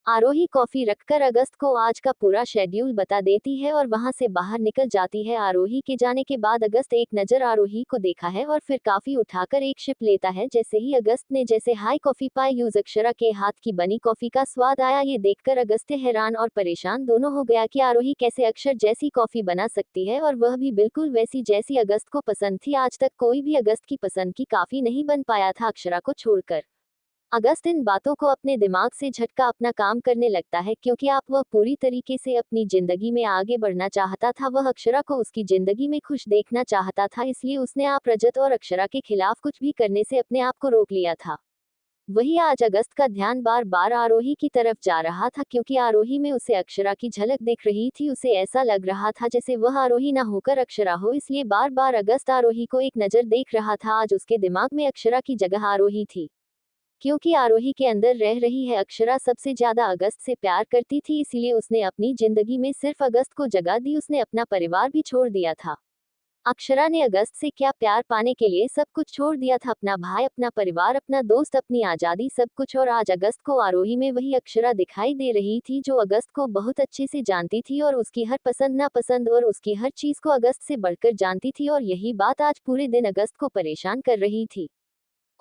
आरोही कॉफी रखकर अगस्त को आज का पूरा शेड्यूल बता देती है और वहां से बाहर निकल जाती है। आरोही के जाने के बाद अगस्त एक नजर आरोही को देखा है और फिर कॉफी उठाकर एक शिप लेता है। जैसे ही अगस्त ने जैसे हाई कॉफी पाई, यूज अक्षरा के हाथ की बनी कॉफी का स्वाद आया, ये देखकर अगस्त हैरान और परेशान दोनों हो गया कि आरोही कैसे अक्षर जैसी कॉफी बना सकती है, और वह भी बिल्कुल वैसी जैसी अगस्त को पसंद थी। आज तक कोई भी अगस्त की पसंद की कॉफी नहीं बन पाया था अक्षरा को छोड़कर। अगस्त इन बातों को अपने दिमाग से झटका अपना काम करने लगता है, क्योंकि आप वह पूरी तरीके से अपनी जिंदगी में आगे बढ़ना चाहता था, वह अक्षरा को उसकी जिंदगी में खुश देखना चाहता था, इसलिए उसने आप रजत और अक्षरा के खिलाफ कुछ भी करने से अपने आप को रोक लिया था। वही आज अगस्त का ध्यान बार बार आरोही की तरफ जा रहा था, क्योंकि आरोही में उसे अक्षरा की झलक दिख रही थी, उसे ऐसा लग रहा था जैसे वह आरोही ना होकर अक्षरा हो, इसलिए बार बार अगस्त आरोही को एक नजर देख रहा था। आज उसके दिमाग में अक्षरा की जगह आरोही थी, क्योंकि आरोही के अंदर रह रही है अक्षरा सबसे ज्यादा अगस्त से प्यार करती थी, इसीलिए उसने अपनी जिंदगी में सिर्फ अगस्त को जगह दी, उसने अपना परिवार भी छोड़ दिया था। अक्षरा ने अगस्त से क्या प्यार पाने के लिए सब कुछ छोड़ दिया था, अपना भाई, अपना परिवार, अपना दोस्त, अपनी आजादी, सब कुछ, और आज अगस्त को आरोही में वही अक्षरा दिखाई दे रही थी जो अगस्त को बहुत अच्छे से जानती थी और उसकी हर पसंद नापसंद और उसकी हर चीज को अगस्त से बढ़कर जानती थी, और यही बात आज पूरे दिन अगस्त को परेशान कर रही थी।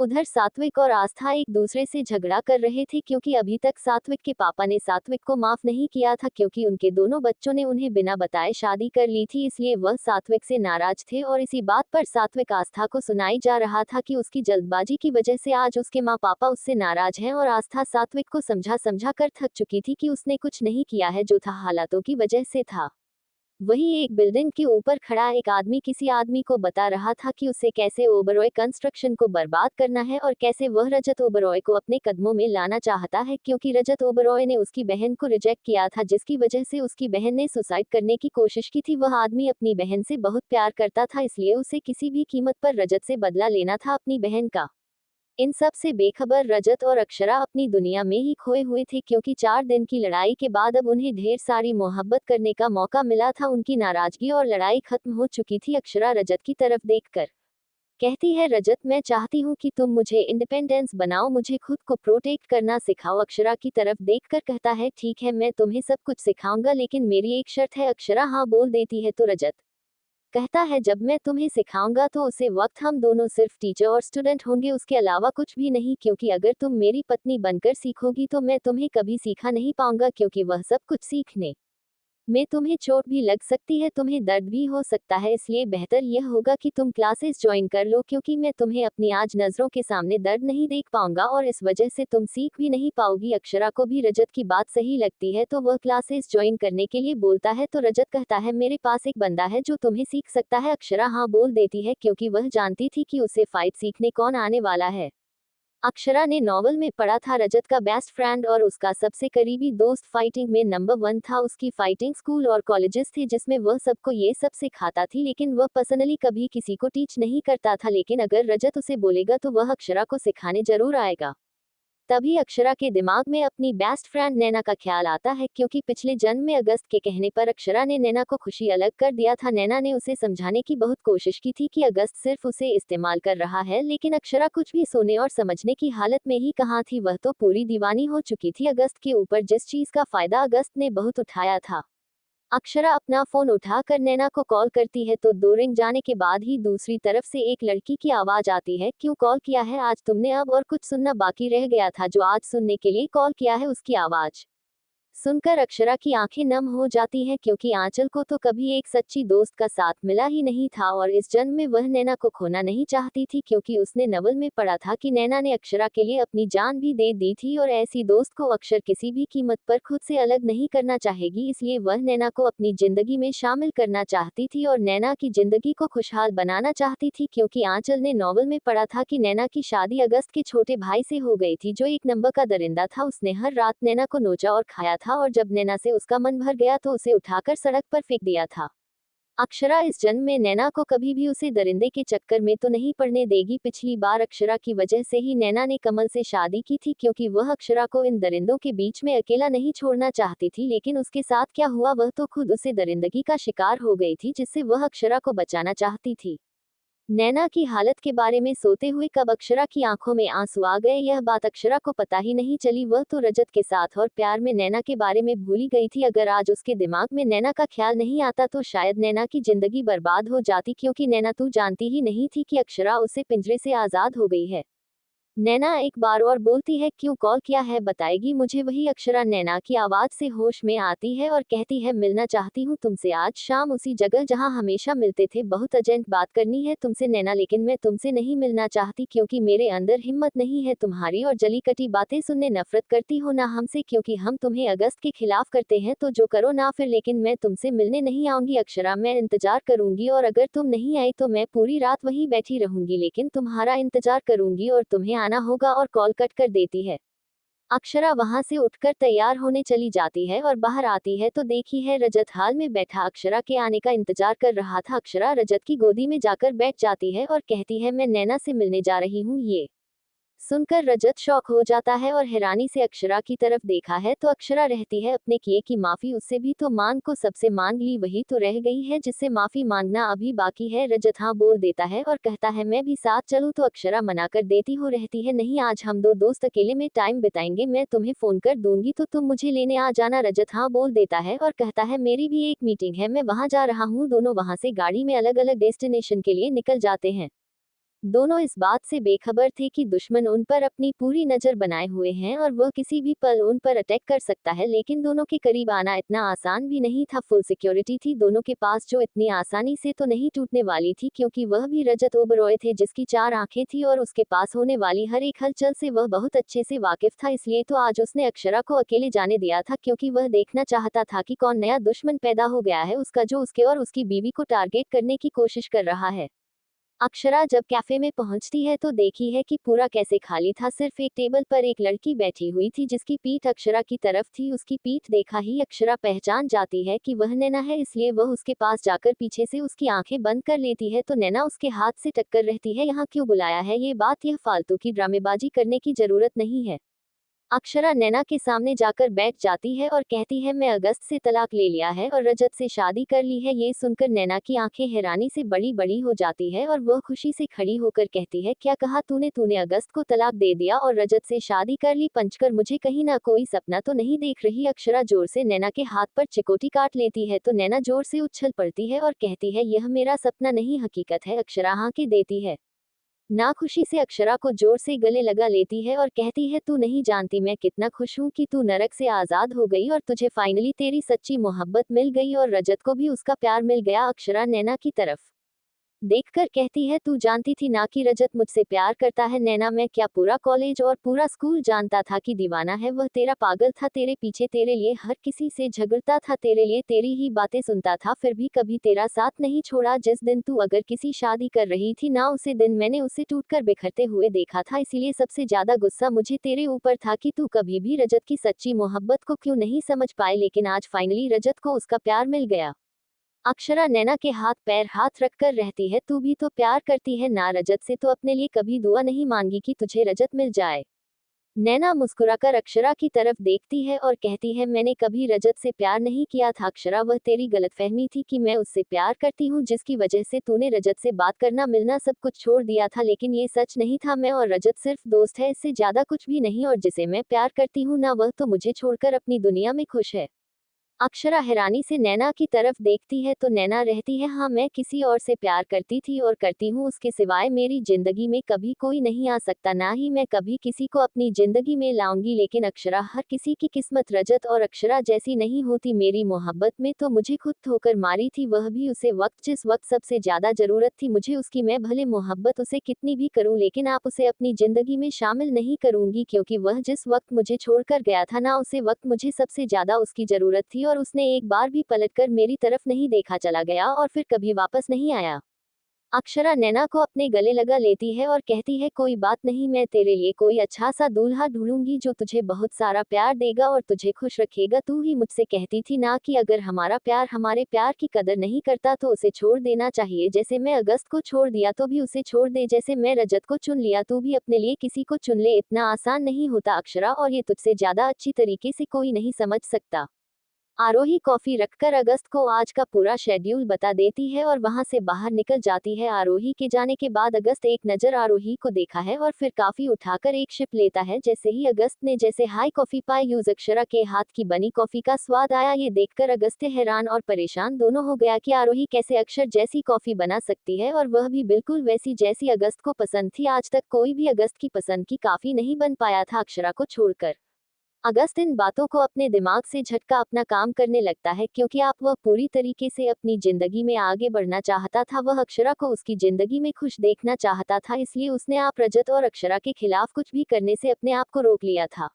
उधर सात्विक और आस्था एक दूसरे से झगड़ा कर रहे थे, क्योंकि अभी तक सात्विक के पापा ने सात्विक को माफ नहीं किया था, क्योंकि उनके दोनों बच्चों ने उन्हें बिना बताए शादी कर ली थी, इसलिए वह सात्विक से नाराज थे, और इसी बात पर सात्विक आस्था को सुनाई जा रहा था कि उसकी जल्दबाजी की वजह से आज उसके माँ पापा उससे नाराज हैं, और आस्था सात्विक को समझा समझा कर थक चुकी थी कि उसने कुछ नहीं किया है जो था हालातों की वजह से था। वही एक बिल्डिंग के ऊपर खड़ा एक आदमी किसी आदमी को बता रहा था कि उसे कैसे ओबरॉय कंस्ट्रक्शन को बर्बाद करना है और कैसे वह रजत ओबरॉय को अपने कदमों में लाना चाहता है, क्योंकि रजत ओबरॉय ने उसकी बहन को रिजेक्ट किया था, जिसकी वजह से उसकी बहन ने सुसाइड करने की कोशिश की थी। वह आदमी अपनी बहन से बहुत प्यार करता था, इसलिए उसे किसी भी कीमत पर रजत से बदला लेना था अपनी बहन का। इन सब से बेखबर रजत और अक्षरा अपनी दुनिया में ही खोए हुए थे, क्योंकि 4 दिन की लड़ाई के बाद अब उन्हें ढेर सारी मोहब्बत करने का मौका मिला था। उनकी नाराजगी और लड़ाई खत्म हो चुकी थी। अक्षरा रजत की तरफ देखकर कहती है, रजत मैं चाहती हूँ कि तुम मुझे इंडिपेंडेंस बनाओ, मुझे खुद को प्रोटेक्ट करना सिखाओ। अक्षरा की तरफ देखकर कहता है, ठीक है मैं तुम्हें सब कुछ सिखाऊंगा, लेकिन मेरी एक शर्त है। अक्षरा हाँ बोल देती है तो रजत कहता है, जब मैं तुम्हें सिखाऊंगा तो उसे वक्त हम दोनों सिर्फ टीचर और स्टूडेंट होंगे, उसके अलावा कुछ भी नहीं, क्योंकि अगर तुम मेरी पत्नी बनकर सीखोगी तो मैं तुम्हें कभी सीखा नहीं पाऊंगा, क्योंकि वह सब कुछ सीखने में तुम्हें चोट भी लग सकती है, तुम्हें दर्द भी हो सकता है, इसलिए बेहतर यह होगा कि तुम क्लासेस ज्वाइन कर लो, क्योंकि मैं तुम्हें अपनी आज नजरों के सामने दर्द नहीं देख पाऊंगा और इस वजह से तुम सीख भी नहीं पाओगी। अक्षरा को भी रजत की बात सही लगती है तो वह क्लासेस ज्वाइन करने के लिए बोलता है तो रजत कहता है, मेरे पास एक बंदा है जो तुम्हें सीख सकता है। अक्षरा हाँ बोल देती है, क्योंकि वह जानती थी कि उसे फाइट सीखने कौन आने वाला है। अक्षरा ने नॉवल में पढ़ा था, रजत का बेस्ट फ्रेंड और उसका सबसे करीबी दोस्त फाइटिंग में नंबर 1 था। उसकी फाइटिंग स्कूल और कॉलेजेस थे जिसमें वह सबको ये सब सिखाता थी, लेकिन वह पर्सनली कभी किसी को टीच नहीं करता था। लेकिन अगर रजत उसे बोलेगा तो वह अक्षरा को सिखाने जरूर आएगा। तभी अक्षरा के दिमाग में अपनी बेस्ट फ्रेंड नैना का ख्याल आता है, क्योंकि पिछले जन्म में अगस्त के कहने पर अक्षरा ने नैना को खुशी अलग कर दिया था। नैना ने उसे समझाने की बहुत कोशिश की थी कि अगस्त सिर्फ उसे इस्तेमाल कर रहा है, लेकिन अक्षरा कुछ भी सोने और समझने की हालत में ही कहाँ थी, वह तो पूरी दीवानी हो चुकी थी अगस्त के ऊपर, जिस चीज का फायदा अगस्त ने बहुत उठाया था। अक्षरा अपना फोन उठाकर नैना को कॉल करती है तो 2 रिंग जाने के बाद ही दूसरी तरफ से एक लड़की की आवाज आती है, क्यों कॉल किया है आज तुमने, अब और कुछ सुनना बाकी रह गया था जो आज सुनने के लिए कॉल किया है। उसकी आवाज सुनकर अक्षरा की आंखें नम हो जाती हैं, क्योंकि आंचल को तो कभी एक सच्ची दोस्त का साथ मिला ही नहीं था और इस जन्म में वह नैना को खोना नहीं चाहती थी, क्योंकि उसने नवल में पढ़ा था कि नैना ने अक्षरा के लिए अपनी जान भी दे दी थी और ऐसी दोस्त को अक्षर किसी भी कीमत पर खुद से अलग नहीं करना चाहेगी, इसलिए वह नैना को अपनी जिंदगी में शामिल करना चाहती थी और नैना की जिंदगी को खुशहाल बनाना चाहती थी। क्योंकि आंचल ने नॉवल में पढ़ा था कि नैना की शादी अगस्त के छोटे भाई से हो गई थी, जो एक नंबर का दरिंदा था। उसने हर रात नैना को नोचा और खाया था और जब नैना से उसका मन भर गया तो उसे उठाकर सड़क पर फेंक दिया था। अक्षरा इस जन्म में नैना को कभी भी उसे दरिंदे के चक्कर में तो नहीं पड़ने देगी। पिछली बार अक्षरा की वजह से ही नैना ने कमल से शादी की थी, क्योंकि वह अक्षरा को इन दरिंदों के बीच में अकेला नहीं छोड़ना चाहती थी, लेकिन उसके साथ क्या हुआ, वह तो खुद उसे दरिंदगी का शिकार हो गई थी, जिससे वह अक्षरा को बचाना चाहती थी। नैना की हालत के बारे में सोते हुए कब अक्षरा की आंखों में आंसू आ गए, यह बात अक्षरा को पता ही नहीं चली। वह तो रजत के साथ और प्यार में नैना के बारे में भूल ही गई थी। अगर आज उसके दिमाग में नैना का ख्याल नहीं आता तो शायद नैना की जिंदगी बर्बाद हो जाती, क्योंकि नैना तू जानती ही नहीं थी कि अक्षरा उसे पिंजरे से आजाद हो गई है। नैना एक बार और बोलती है, क्यों कॉल किया है, बताएगी मुझे। वही अक्षरा नैना की आवाज से होश में आती है और कहती है, मिलना चाहती हूँ तुमसे आज शाम उसी जगह जहाँ हमेशा मिलते थे, बहुत अर्जेंट बात करनी है तुमसे नैना, लेकिन मैं तुमसे नहीं मिलना चाहती, क्योंकि मेरे अंदर हिम्मत नहीं है तुम्हारी और जली कटी बातें सुनने। नफरत करती हो ना हमसे, क्योंकि हम तुम्हें अगस्त के खिलाफ करते हैं, तो जो करो ना फिर, लेकिन मैं तुमसे मिलने नहीं आऊंगी अक्षरा, मैं इंतजार करूंगी और अगर तुम नहीं आई तो मैं पूरी रात वहीं बैठी रहूंगी, लेकिन तुम्हारा इंतजार करूंगी और तुम्हें आना होगा। और कॉल कट कर देती है। अक्षरा वहां से उठकर तैयार होने चली जाती है और बाहर आती है तो देखी है रजत हाल में बैठा अक्षरा के आने का इंतजार कर रहा था। अक्षरा रजत की गोदी में जाकर बैठ जाती है और कहती है, मैं नैना से मिलने जा रही हूँ। ये सुनकर रजत शौक हो जाता है और हैरानी से अक्षरा की तरफ देखा है तो अक्षरा रहती है अपने किए की माफी, उससे भी तो मांग को सबसे मांग ली, वही तो रह गई है जिससे माफी मांगना अभी बाकी है। रजत हाँ बोल देता है और कहता है, मैं भी साथ चलूं, तो अक्षरा मना कर देती हो रहती है, नहीं आज हम दो दोस्त अकेले में टाइम बिताएंगे, मैं तुम्हें फोन कर दूंगी तो तुम मुझे लेने आ जाना। रजत हाँ बोल देता है और कहता है, मेरी भी एक मीटिंग है, मैं वहां जा रहा हूँ। दोनों वहां से गाड़ी में अलग अलग डेस्टिनेशन के लिए निकल जाते हैं। दोनों इस बात से बेखबर थे कि दुश्मन उन पर अपनी पूरी नजर बनाए हुए हैं और वह किसी भी पल उन पर अटैक कर सकता है, लेकिन दोनों के करीब आना इतना आसान भी नहीं था। फुल सिक्योरिटी थी दोनों के पास, जो इतनी आसानी से तो नहीं टूटने वाली थी, क्योंकि वह भी रजत ओबरॉय थे जिसकी 4 आंखें थी और उसके पास होने वाली हर एक हलचल से वह बहुत अच्छे से वाकिफ था। इसलिए तो आज उसने अक्षरा को अकेले जाने दिया था, क्योंकि वह देखना चाहता था कि कौन नया दुश्मन पैदा हो गया है उसका, जो उसके और उसकी बीवी को टारगेट करने की कोशिश कर रहा है। अक्षरा जब कैफे में पहुंचती है तो देखी है कि पूरा कैसे खाली था। सिर्फ एक टेबल पर एक लड़की बैठी हुई थी जिसकी पीठ अक्षरा की तरफ थी। उसकी पीठ देखा ही अक्षरा पहचान जाती है कि वह नैना है, इसलिए वह उसके पास जाकर पीछे से उसकी आंखें बंद कर लेती है तो नैना उसके हाथ से टक्कर रहती है। यहाँ क्यों बुलाया है ये बात, यह फालतू की ड्रामेबाजी करने की जरूरत नहीं है। अक्षरा नैना के सामने जाकर बैठ जाती है और कहती है मैं अगस्त से तलाक ले लिया है और रजत से शादी कर ली है। ये सुनकर नैना की आंखें हैरानी से बड़ी बड़ी हो जाती है और वह खुशी से खड़ी होकर कहती है क्या कहा तूने? तूने अगस्त को तलाक दे दिया और रजत से शादी कर ली? पंचकर मुझे कहीं ना कोई सपना तो नहीं देख रही? अक्षरा जोर से नैना के हाथ पर चिकोटी काट लेती है तो नैना जोर से उछल पड़ती है और कहती है यह मेरा सपना नहीं हकीकत है। अक्षरा हाँके देती है। नाखुशी से अक्षरा को जोर से गले लगा लेती है और कहती है तू नहीं जानती मैं कितना खुश हूँ कि तू नरक से आजाद हो गई और तुझे फाइनली तेरी सच्ची मोहब्बत मिल गई और रजत को भी उसका प्यार मिल गया। अक्षरा नैना की तरफ देखकर कहती है तू जानती थी ना कि रजत मुझसे प्यार करता है? नैना मैं क्या पूरा कॉलेज और पूरा स्कूल जानता था कि दीवाना है वह तेरा, पागल था तेरे पीछे, तेरे लिए हर किसी से झगड़ता था, तेरे लिए तेरी ही बातें सुनता था, फिर भी कभी तेरा साथ नहीं छोड़ा। जिस दिन तू अगर किसी शादी कर रही थी ना उसी दिन मैंने उसे टूटकर बिखरते हुए देखा था, इसीलिए सबसे ज्यादा गुस्सा मुझे तेरे ऊपर था कि तू कभी भी रजत की सच्ची मोहब्बत को क्यों नहीं समझ पाए, लेकिन आज फाइनली रजत को उसका प्यार मिल गया। अक्षरा नैना के हाथ पैर हाथ रखकर रहती है तू भी तो प्यार करती है ना रजत से, तो अपने लिए कभी दुआ नहीं मांगी कि तुझे रजत मिल जाए? नैना मुस्कुराकर अक्षरा की तरफ देखती है और कहती है मैंने कभी रजत से प्यार नहीं किया था अक्षरा, वह तेरी गलतफहमी थी कि मैं उससे प्यार करती हूँ जिसकी वजह से तूने रजत से बात करना मिलना सब कुछ छोड़ दिया था, लेकिन ये सच नहीं था। मैं और रजत सिर्फ दोस्त है, इससे ज्यादा कुछ भी नहीं, और जिसे मैं प्यार करती हूँ ना वह तो मुझे छोड़कर अपनी दुनिया में खुश है। अक्षरा हैरानी से नैना की तरफ देखती है तो नैना रहती है हाँ मैं किसी और से प्यार करती थी और करती हूँ, उसके सिवाय मेरी जिंदगी में कभी कोई नहीं आ सकता, ना ही मैं कभी किसी को अपनी जिंदगी में लाऊंगी। लेकिन अक्षरा हर किसी की किस्मत रजत और अक्षरा जैसी नहीं होती, मेरी मोहब्बत में तो मुझे खुद ठोकर मारी थी, वह भी उसे वक्त जिस वक्त सबसे ज्यादा जरूरत थी मुझे उसकी। मैं भले मोहब्बत उसे कितनी भी करूं लेकिन आप उसे अपनी जिंदगी में शामिल नहीं करूंगी, क्योंकि वह जिस वक्त मुझे छोड़कर गया था ना उसे वक्त मुझे सबसे ज्यादा उसकी जरूरत थी और उसने एक बार भी पलटकर मेरी तरफ नहीं देखा, चला गया और फिर कभी वापस नहीं आया। अक्षरा नैना को अपने गले लगा लेती है और कहती है कोई बात नहीं, मैं तेरे लिए कोई अच्छा सा दूल्हा ढूंढूंगी जो तुझे बहुत सारा प्यार देगा और तुझे खुश रखेगा। तू ही मुझसे कहती थी ना कि अगर हमारा प्यार हमारे प्यार की कदर नहीं करता तो उसे छोड़ देना चाहिए, जैसे मैं अगस्त को छोड़ दिया तो भी उसे छोड़ दे, जैसे मैं रजत को चुन लिया तू भी अपने लिए किसी को चुन ले। इतना आसान नहीं होता अक्षरा, और ये तुझसे ज्यादा अच्छी तरीके से कोई नहीं समझ सकता। आरोही कॉफी रखकर अगस्त को आज का पूरा शेड्यूल बता देती है और वहां से बाहर निकल जाती है। आरोही के जाने के बाद अगस्त एक नजर आरोही को देखा है और फिर काफी उठाकर एक शिप लेता है। जैसे ही अगस्त ने जैसे हाई कॉफी पाई, यूज अक्षरा के हाथ की बनी कॉफी का स्वाद आया। ये देखकर अगस्त हैरान और परेशान दोनों हो गया कि आरोही कैसे अक्षर जैसी कॉफी बना सकती है, और वह भी बिल्कुल वैसी जैसी अगस्त को पसंद थी। आज तक कोई भी अगस्त की पसंद की कॉफी नहीं बन पाया था अक्षरा को छोड़कर। अगस्त इन बातों को अपने दिमाग से झटका अपना काम करने लगता है, क्योंकि आप वह पूरी तरीके से अपनी जिंदगी में आगे बढ़ना चाहता था, वह अक्षरा को उसकी जिंदगी में खुश देखना चाहता था, इसलिए उसने आप रजत और अक्षरा के खिलाफ कुछ भी करने से अपने आप को रोक लिया था।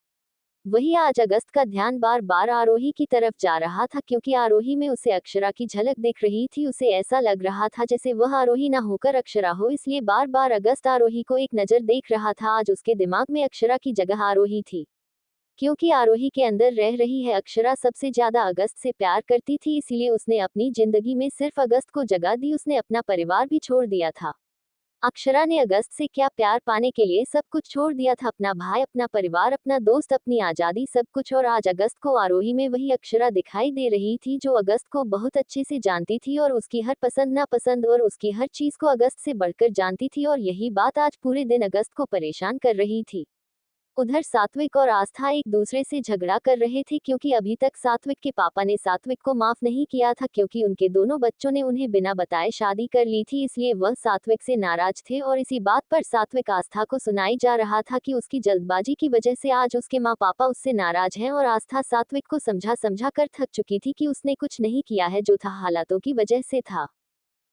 वही आज अगस्त का ध्यान बार बार आरोही की तरफ जा रहा था, क्योंकि आरोही में उसे अक्षरा की झलक दिख रही थी। उसे ऐसा लग रहा था जैसे वह आरोही ना होकर अक्षरा हो, इसलिए बार बार अगस्त आरोही को एक नजर देख रहा था। आज उसके दिमाग में अक्षरा की जगह आरोही थी, क्योंकि आरोही के अंदर रह रही है अक्षरा सबसे ज्यादा अगस्त से प्यार करती थी, इसीलिए उसने अपनी जिंदगी में सिर्फ अगस्त को जगह दी, उसने अपना परिवार भी छोड़ दिया था। अक्षरा ने अगस्त से क्या प्यार पाने के लिए सब कुछ छोड़ दिया था, अपना भाई, अपना परिवार, अपना दोस्त, अपनी आजादी, सब कुछ। और आज अगस्त को आरोही में वही अक्षरा दिखाई दे रही थी जो अगस्त को बहुत अच्छे से जानती थी और उसकी हर पसंद नापसंद और उसकी हर चीज को अगस्त से बढ़कर जानती थी, और यही बात आज पूरे दिन अगस्त को परेशान कर रही थी। उधर सात्विक और आस्था एक दूसरे से झगड़ा कर रहे थे, क्योंकि अभी तक सात्विक के पापा ने सात्विक को माफ नहीं किया था, क्योंकि उनके दोनों बच्चों ने उन्हें बिना बताए शादी कर ली थी, इसलिए वह सात्विक से नाराज थे। और इसी बात पर सात्विक आस्था को सुनाई जा रहा था कि उसकी जल्दबाजी की वजह से आज उसके माँ पापा उससे नाराज हैं, और आस्था सात्विक को समझा समझा कर थक चुकी थी कि उसने कुछ नहीं किया है जो था हालातों की वजह से था।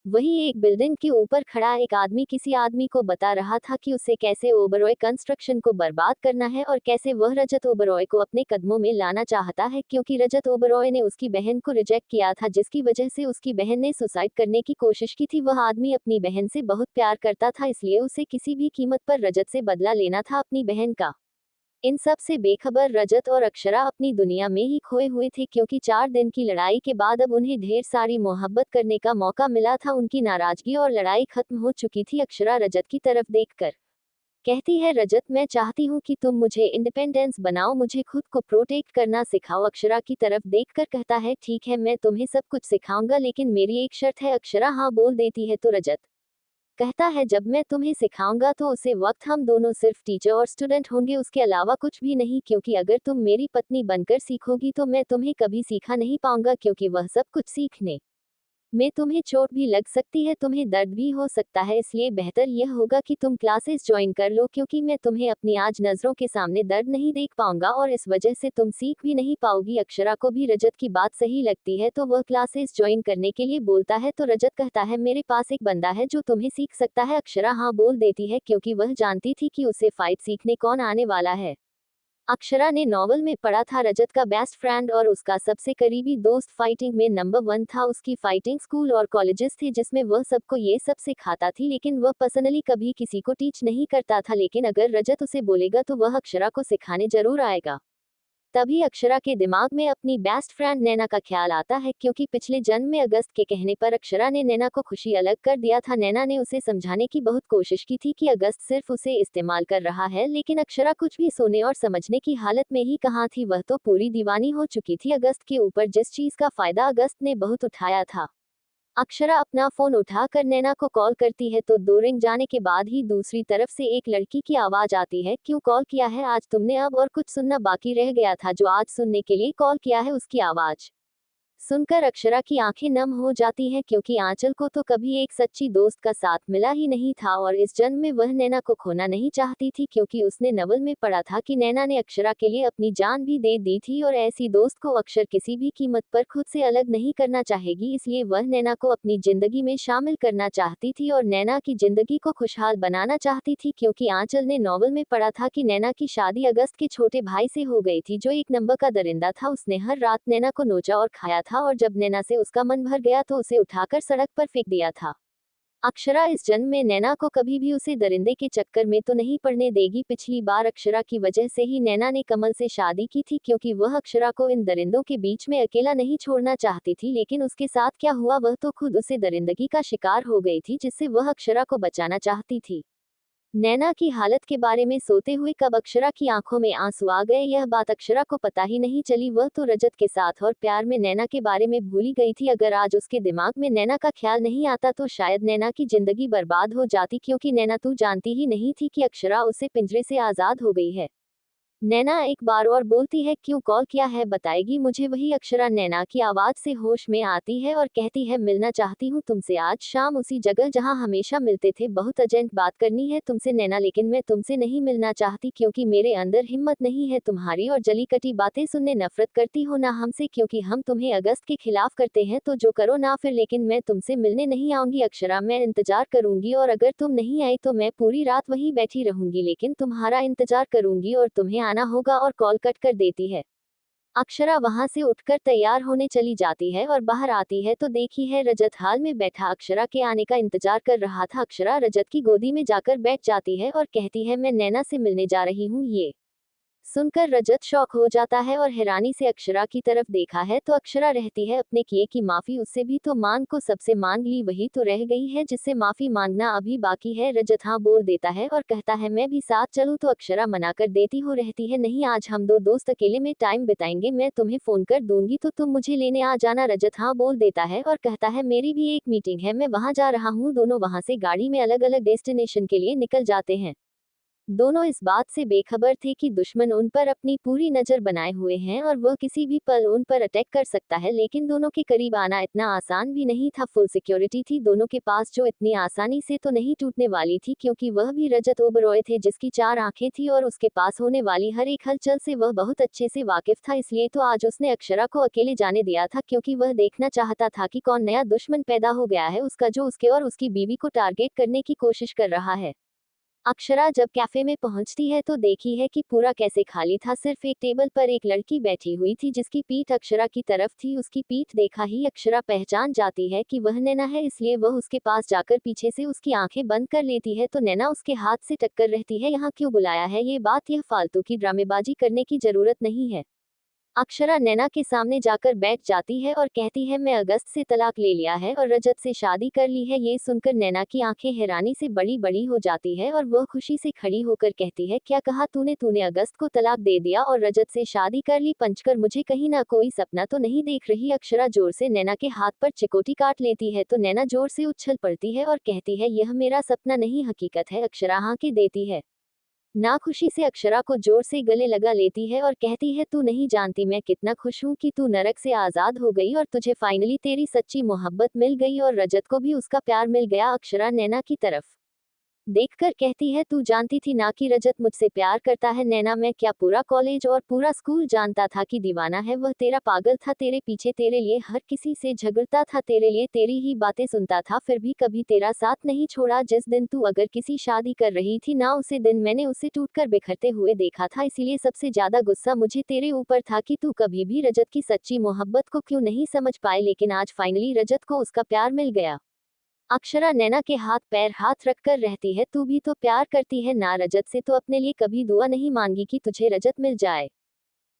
वहीं एक बिल्डिंग के ऊपर खड़ा एक आदमी किसी आदमी को बता रहा था कि उसे कैसे ओबरॉय कंस्ट्रक्शन को बर्बाद करना है और कैसे वह रजत ओबरॉय को अपने कदमों में लाना चाहता है, क्योंकि रजत ओबरॉय ने उसकी बहन को रिजेक्ट किया था, जिसकी वजह से उसकी बहन ने सुसाइड करने की कोशिश की थी। वह आदमी अपनी बहन से बहुत प्यार करता था, इसलिए उसे किसी भी कीमत पर रजत से बदला लेना था अपनी बहन का। इन सब से बेखबर रजत और अक्षरा अपनी दुनिया में ही खोए हुए थे, क्योंकि 4 दिन की लड़ाई के बाद अब उन्हें ढेर सारी मोहब्बत करने का मौका मिला था। उनकी नाराजगी और लड़ाई खत्म हो चुकी थी। अक्षरा रजत की तरफ देखकर कहती है, रजत मैं चाहती हूँ कि तुम मुझे इंडिपेंडेंस बनाओ, मुझे खुद को प्रोटेक्ट करना सिखाओ। अक्षरा की तरफ देखकर कहता है, ठीक है मैं तुम्हें सब कुछ सिखाऊंगा, लेकिन मेरी एक शर्त है। अक्षरा हाँ बोल देती है तो रजत कहता है, जब मैं तुम्हें सिखाऊंगा तो उसे वक्त हम दोनों सिर्फ टीचर और स्टूडेंट होंगे, उसके अलावा कुछ भी नहीं, क्योंकि अगर तुम मेरी पत्नी बनकर सीखोगी तो मैं तुम्हें कभी सीखा नहीं पाऊंगा, क्योंकि वह सब कुछ सीखने में तुम्हें चोट भी लग सकती है, तुम्हें दर्द भी हो सकता है, इसलिए बेहतर यह होगा कि तुम क्लासेस ज्वाइन कर लो, क्योंकि मैं तुम्हें अपनी आज नजरों के सामने दर्द नहीं देख पाऊंगा और इस वजह से तुम सीख भी नहीं पाओगी। अक्षरा को भी रजत की बात सही लगती है तो वह क्लासेस ज्वाइन करने के लिए बोलता है, तो रजत कहता है, मेरे पास एक बंदा है जो तुम्हें सीख सकता है। अक्षरा हाँ बोल देती है, क्योंकि वह जानती थी कि उसे फाइट सीखने कौन आने वाला है। अक्षरा ने नॉवल में पढ़ा था, रजत का बेस्ट फ्रेंड और उसका सबसे करीबी दोस्त फाइटिंग में नंबर 1 था। उसकी फाइटिंग स्कूल और कॉलेजेस थे जिसमें वह सबको ये सब सिखाता थी, लेकिन वह पर्सनली कभी किसी को टीच नहीं करता था, लेकिन अगर रजत उसे बोलेगा तो वह अक्षरा को सिखाने जरूर आएगा। तभी अक्षरा के दिमाग में अपनी बेस्ट फ्रेंड नैना का ख्याल आता है, क्योंकि पिछले जन्म में अगस्त के कहने पर अक्षरा ने नैना को खुशी अलग कर दिया था। नैना ने उसे समझाने की बहुत कोशिश की थी कि अगस्त सिर्फ उसे इस्तेमाल कर रहा है, लेकिन अक्षरा कुछ भी सोने और समझने की हालत में ही कहाँ थी, वह तो पूरी दीवानी हो चुकी थी अगस्त के ऊपर, जिस चीज का फायदा अगस्त ने बहुत उठाया था। अक्षरा अपना फोन उठाकर नैना को कॉल करती है, तो 2 रिंग जाने के बाद ही दूसरी तरफ से एक लड़की की आवाज आती है, क्यों कॉल किया है आज तुमने, अब और कुछ सुनना बाकी रह गया था जो आज सुनने के लिए कॉल किया है। उसकी आवाज सुनकर अक्षरा की आंखें नम हो जाती हैं, क्योंकि आंचल को तो कभी एक सच्ची दोस्त का साथ मिला ही नहीं था और इस जन्म में वह नैना को खोना नहीं चाहती थी, क्योंकि उसने नवल में पढ़ा था कि नैना ने अक्षरा के लिए अपनी जान भी दे दी थी और ऐसी दोस्त को अक्षर किसी भी कीमत पर खुद से अलग नहीं करना चाहेगी, इसलिए वह नैना को अपनी जिंदगी में शामिल करना चाहती थी और नैना की जिंदगी को खुशहाल बनाना चाहती थी, क्योंकि आंचल ने नॉवल में पढ़ा था कि नैना की शादी अगस्त के छोटे भाई से हो गई थी, जो एक नंबर का दरिंदा था। उसने हर रात नैना को नोचा और खाया था और जब नैना से उसका मन भर गया तो उसे उठाकर सड़क पर फेंक दिया था। अक्षरा इस जन्म में नैना को कभी भी उसे दरिंदे के चक्कर में तो नहीं पड़ने देगी। पिछली बार अक्षरा की वजह से ही नैना ने कमल से शादी की थी, क्योंकि वह अक्षरा को इन दरिंदों के बीच में अकेला नहीं छोड़ना चाहती थी, लेकिन उसके साथ क्या हुआ, वह तो खुद उसे दरिंदगी का शिकार हो गई थी, जिससे वह अक्षरा को बचाना चाहती थी। नैना की हालत के बारे में सोते हुए कब अक्षरा की आंखों में आंसू आ गए, यह बात अक्षरा को पता ही नहीं चली। वह तो रजत के साथ और प्यार में नैना के बारे में भूली गई थी। अगर आज उसके दिमाग में नैना का ख्याल नहीं आता तो शायद नैना की जिंदगी बर्बाद हो जाती, क्योंकि नैना तू जानती ही नहीं थी कि अक्षरा उसे पिंजरे से आजाद हो गई है। नैना एक बार और बोलती है, क्यों कॉल किया है, बताएगी मुझे। वही अक्षरा नैना की आवाज से होश में आती है और कहती है, मिलना चाहती हूँ तुमसे आज शाम उसी जगह जहाँ हमेशा मिलते थे, बहुत अर्जेंट बात करनी है तुमसे नैना, लेकिन मैं तुमसे नहीं मिलना चाहती, क्योंकि मेरे अंदर हिम्मत नहीं है तुम्हारी और जली कटी बातें सुनने। नफरत करती हो ना हमसे, क्योंकि हम तुम्हें अगस्त के खिलाफ करते हैं, तो जो करो ना फिर, लेकिन मैं तुमसे मिलने नहीं आऊंगी अक्षरा, मैं इंतजार करूंगी और अगर तुम नहीं आई तो मैं पूरी रात वहीं बैठी रहूंगी, लेकिन तुम्हारा इंतजार करूंगी और तुम्हें आना होगा। और कॉल कट कर देती है। अक्षरा वहां से उठकर तैयार होने चली जाती है और बाहर आती है तो देखी है रजत हाल में बैठा अक्षरा के आने का इंतजार कर रहा था। अक्षरा रजत की गोदी में जाकर बैठ जाती है और कहती है, मैं नैना से मिलने जा रही हूँ। ये सुनकर रजत शॉक हो जाता है और हैरानी से अक्षरा की तरफ देखा है तो अक्षरा रहती है अपने किए की माफी, उससे भी तो मांग को सबसे मांग ली, वही तो रह गई है जिससे माफी मांगना अभी बाकी है। रजत हाँ बोल देता है और कहता है, मैं भी साथ चलूं, तो अक्षरा मना कर देती हो रहती है, नहीं आज हम दो दोस्त अकेले में टाइम बिताएंगे, मैं तुम्हें फोन कर दूंगी तो तुम मुझे लेने आ जाना। रजत हाँ बोल देता है और कहता है, मेरी भी एक मीटिंग है, मैं वहां जा रहा हूँ। दोनों वहां से गाड़ी में अलग अलग डेस्टिनेशन के लिए निकल जाते हैं। दोनों इस बात से बेखबर थे कि दुश्मन उन पर अपनी पूरी नजर बनाए हुए हैं और वह किसी भी पल उन पर अटैक कर सकता है, लेकिन दोनों के करीब आना इतना आसान भी नहीं था। फुल सिक्योरिटी थी दोनों के पास, जो इतनी आसानी से तो नहीं टूटने वाली थी, क्योंकि वह भी रजत ओबरॉय थे जिसकी 4 आंखें थी और उसके पास होने वाली हर एक हलचल से वह बहुत अच्छे से वाकिफ था। इसलिए तो आज उसने अक्षरा को अकेले जाने दिया था, क्योंकि वह देखना चाहता था कि कौन नया दुश्मन पैदा हो गया है उसका, जो उसके और उसकी बीवी को टारगेट करने की कोशिश कर रहा है। अक्षरा जब कैफे में पहुंचती है तो देखी है कि पूरा कैसे खाली था। सिर्फ एक टेबल पर एक लड़की बैठी हुई थी जिसकी पीठ अक्षरा की तरफ थी। उसकी पीठ देखा ही अक्षरा पहचान जाती है कि वह नैना है, इसलिए वह उसके पास जाकर पीछे से उसकी आंखें बंद कर लेती है तो नैना उसके हाथ से टक्कर रहती है। यहाँ क्यों बुलाया है ये बात, यह फालतू की ड्रामेबाजी करने की जरूरत नहीं है। अक्षरा नैना के सामने जाकर बैठ जाती है और कहती है मैं अगस्त से तलाक ले लिया है और रजत से शादी कर ली है। ये सुनकर नैना की आंखें हैरानी से बड़ी बड़ी हो जाती है और वह खुशी से खड़ी होकर कहती है क्या कहा तूने? तूने अगस्त को तलाक दे दिया और रजत से शादी कर ली? पंचकर मुझे कहीं ना कोई सपना तो नहीं देख रही? अक्षरा जोर से नैना के हाथ पर चिकोटी काट लेती है तो नैना जोर से उछल पड़ती है और कहती है यह मेरा सपना नहीं हकीकत है। अक्षरा हाँ के देती है। नाखुशी से अक्षरा को जोर से गले लगा लेती है और कहती है तू नहीं जानती मैं कितना खुश हूँ कि तू नरक से आजाद हो गई और तुझे फाइनली तेरी सच्ची मोहब्बत मिल गई और रजत को भी उसका प्यार मिल गया। अक्षरा नैना की तरफ देखकर कहती है तू जानती थी ना कि रजत मुझसे प्यार करता है? नैना मैं क्या पूरा कॉलेज और पूरा स्कूल जानता था कि दीवाना है वह तेरा, पागल था तेरे पीछे, तेरे लिए हर किसी से झगड़ता था, तेरे लिए तेरी ही बातें सुनता था, फिर भी कभी तेरा साथ नहीं छोड़ा। जिस दिन तू अगर किसी शादी कर रही थी ना, उसी दिन मैंने उसे टूटकर बिखरते हुए देखा था। इसीलिए सबसे ज्यादा गुस्सा मुझे तेरे ऊपर था कि तू कभी भी रजत की सच्ची मोहब्बत को क्यों नहीं समझ पाए, लेकिन आज फाइनली रजत को उसका प्यार मिल गया। अक्षरा नैना के हाथ पैर हाथ रखकर रहती है तू भी तो प्यार करती है ना रजत से, तो अपने लिए कभी दुआ नहीं मांगी कि तुझे रजत मिल जाए?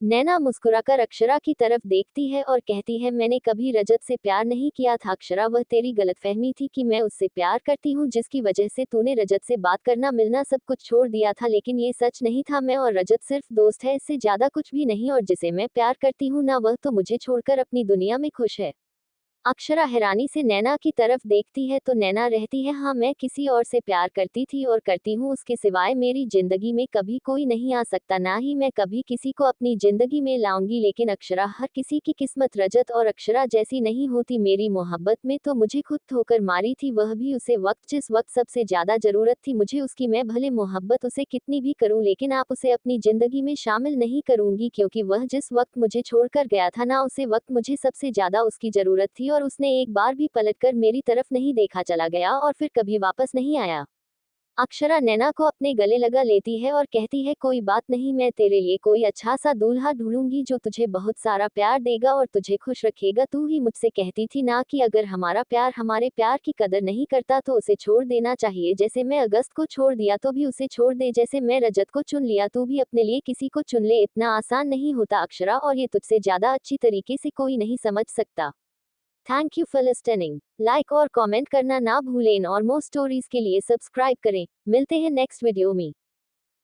नैना मुस्कुराकर अक्षरा की तरफ देखती है और कहती है मैंने कभी रजत से प्यार नहीं किया था अक्षरा, वह तेरी गलतफहमी थी कि मैं उससे प्यार करती हूँ, जिसकी वजह से तूने रजत से बात करना मिलना सब कुछ छोड़ दिया था, लेकिन ये सच नहीं था। मैं और रजत सिर्फ दोस्त है, इससे ज्यादा कुछ भी नहीं, और जिसे मैं प्यार करती हूँ ना, वह तो मुझे छोड़कर अपनी दुनिया में खुश है। अक्षरा हैरानी से नैना की तरफ देखती है तो नैना रहती है हाँ मैं किसी और से प्यार करती थी और करती हूँ, उसके सिवाय मेरी जिंदगी में कभी कोई नहीं आ सकता, ना ही मैं कभी किसी को अपनी जिंदगी में लाऊंगी। लेकिन अक्षरा हर किसी की किस्मत रजत और अक्षरा जैसी नहीं होती। मेरी मोहब्बत में तो मुझे खुद ठोकर मारी थी, वह भी उसे वक्त जिस वक्त सबसे ज्यादा जरूरत थी मुझे उसकी। मैं भले मोहब्बत उसे कितनी भी करूं, लेकिन आप उसे अपनी जिंदगी में शामिल नहीं करूंगी, क्योंकि वह जिस वक्त मुझे छोड़कर गया था ना, उसे वक्त मुझे सबसे ज्यादा उसकी जरूरत थी और उसने एक बार भी पलटकर मेरी तरफ नहीं देखा, चला गया और फिर कभी वापस नहीं आया। अक्षरा नैना को अपने गले लगा लेती है और कहती है कोई बात नहीं, मैं तेरे लिए कोई अच्छा सा दूल्हा ढूंढूंगी जो तुझे बहुत सारा प्यार देगा और तुझे खुश रखेगा। तू ही मुझसे कहती थी ना कि अगर हमारा प्यार हमारे प्यार की कदर नहीं करता तो उसे छोड़ देना चाहिए। जैसे मैं अगस्त को छोड़ दिया तो भी उसे छोड़ दे, जैसे मैं रजत को चुन लिया तू भी अपने लिए किसी को चुन ले। इतना आसान नहीं होता अक्षरा, और ये तुझसे ज्यादा अच्छी तरीके से कोई नहीं समझ सकता। Thank you for listening. Like और कमेंट करना ना भूलें और मोर स्टोरीज के लिए सब्सक्राइब करें। मिलते हैं नेक्स्ट वीडियो में।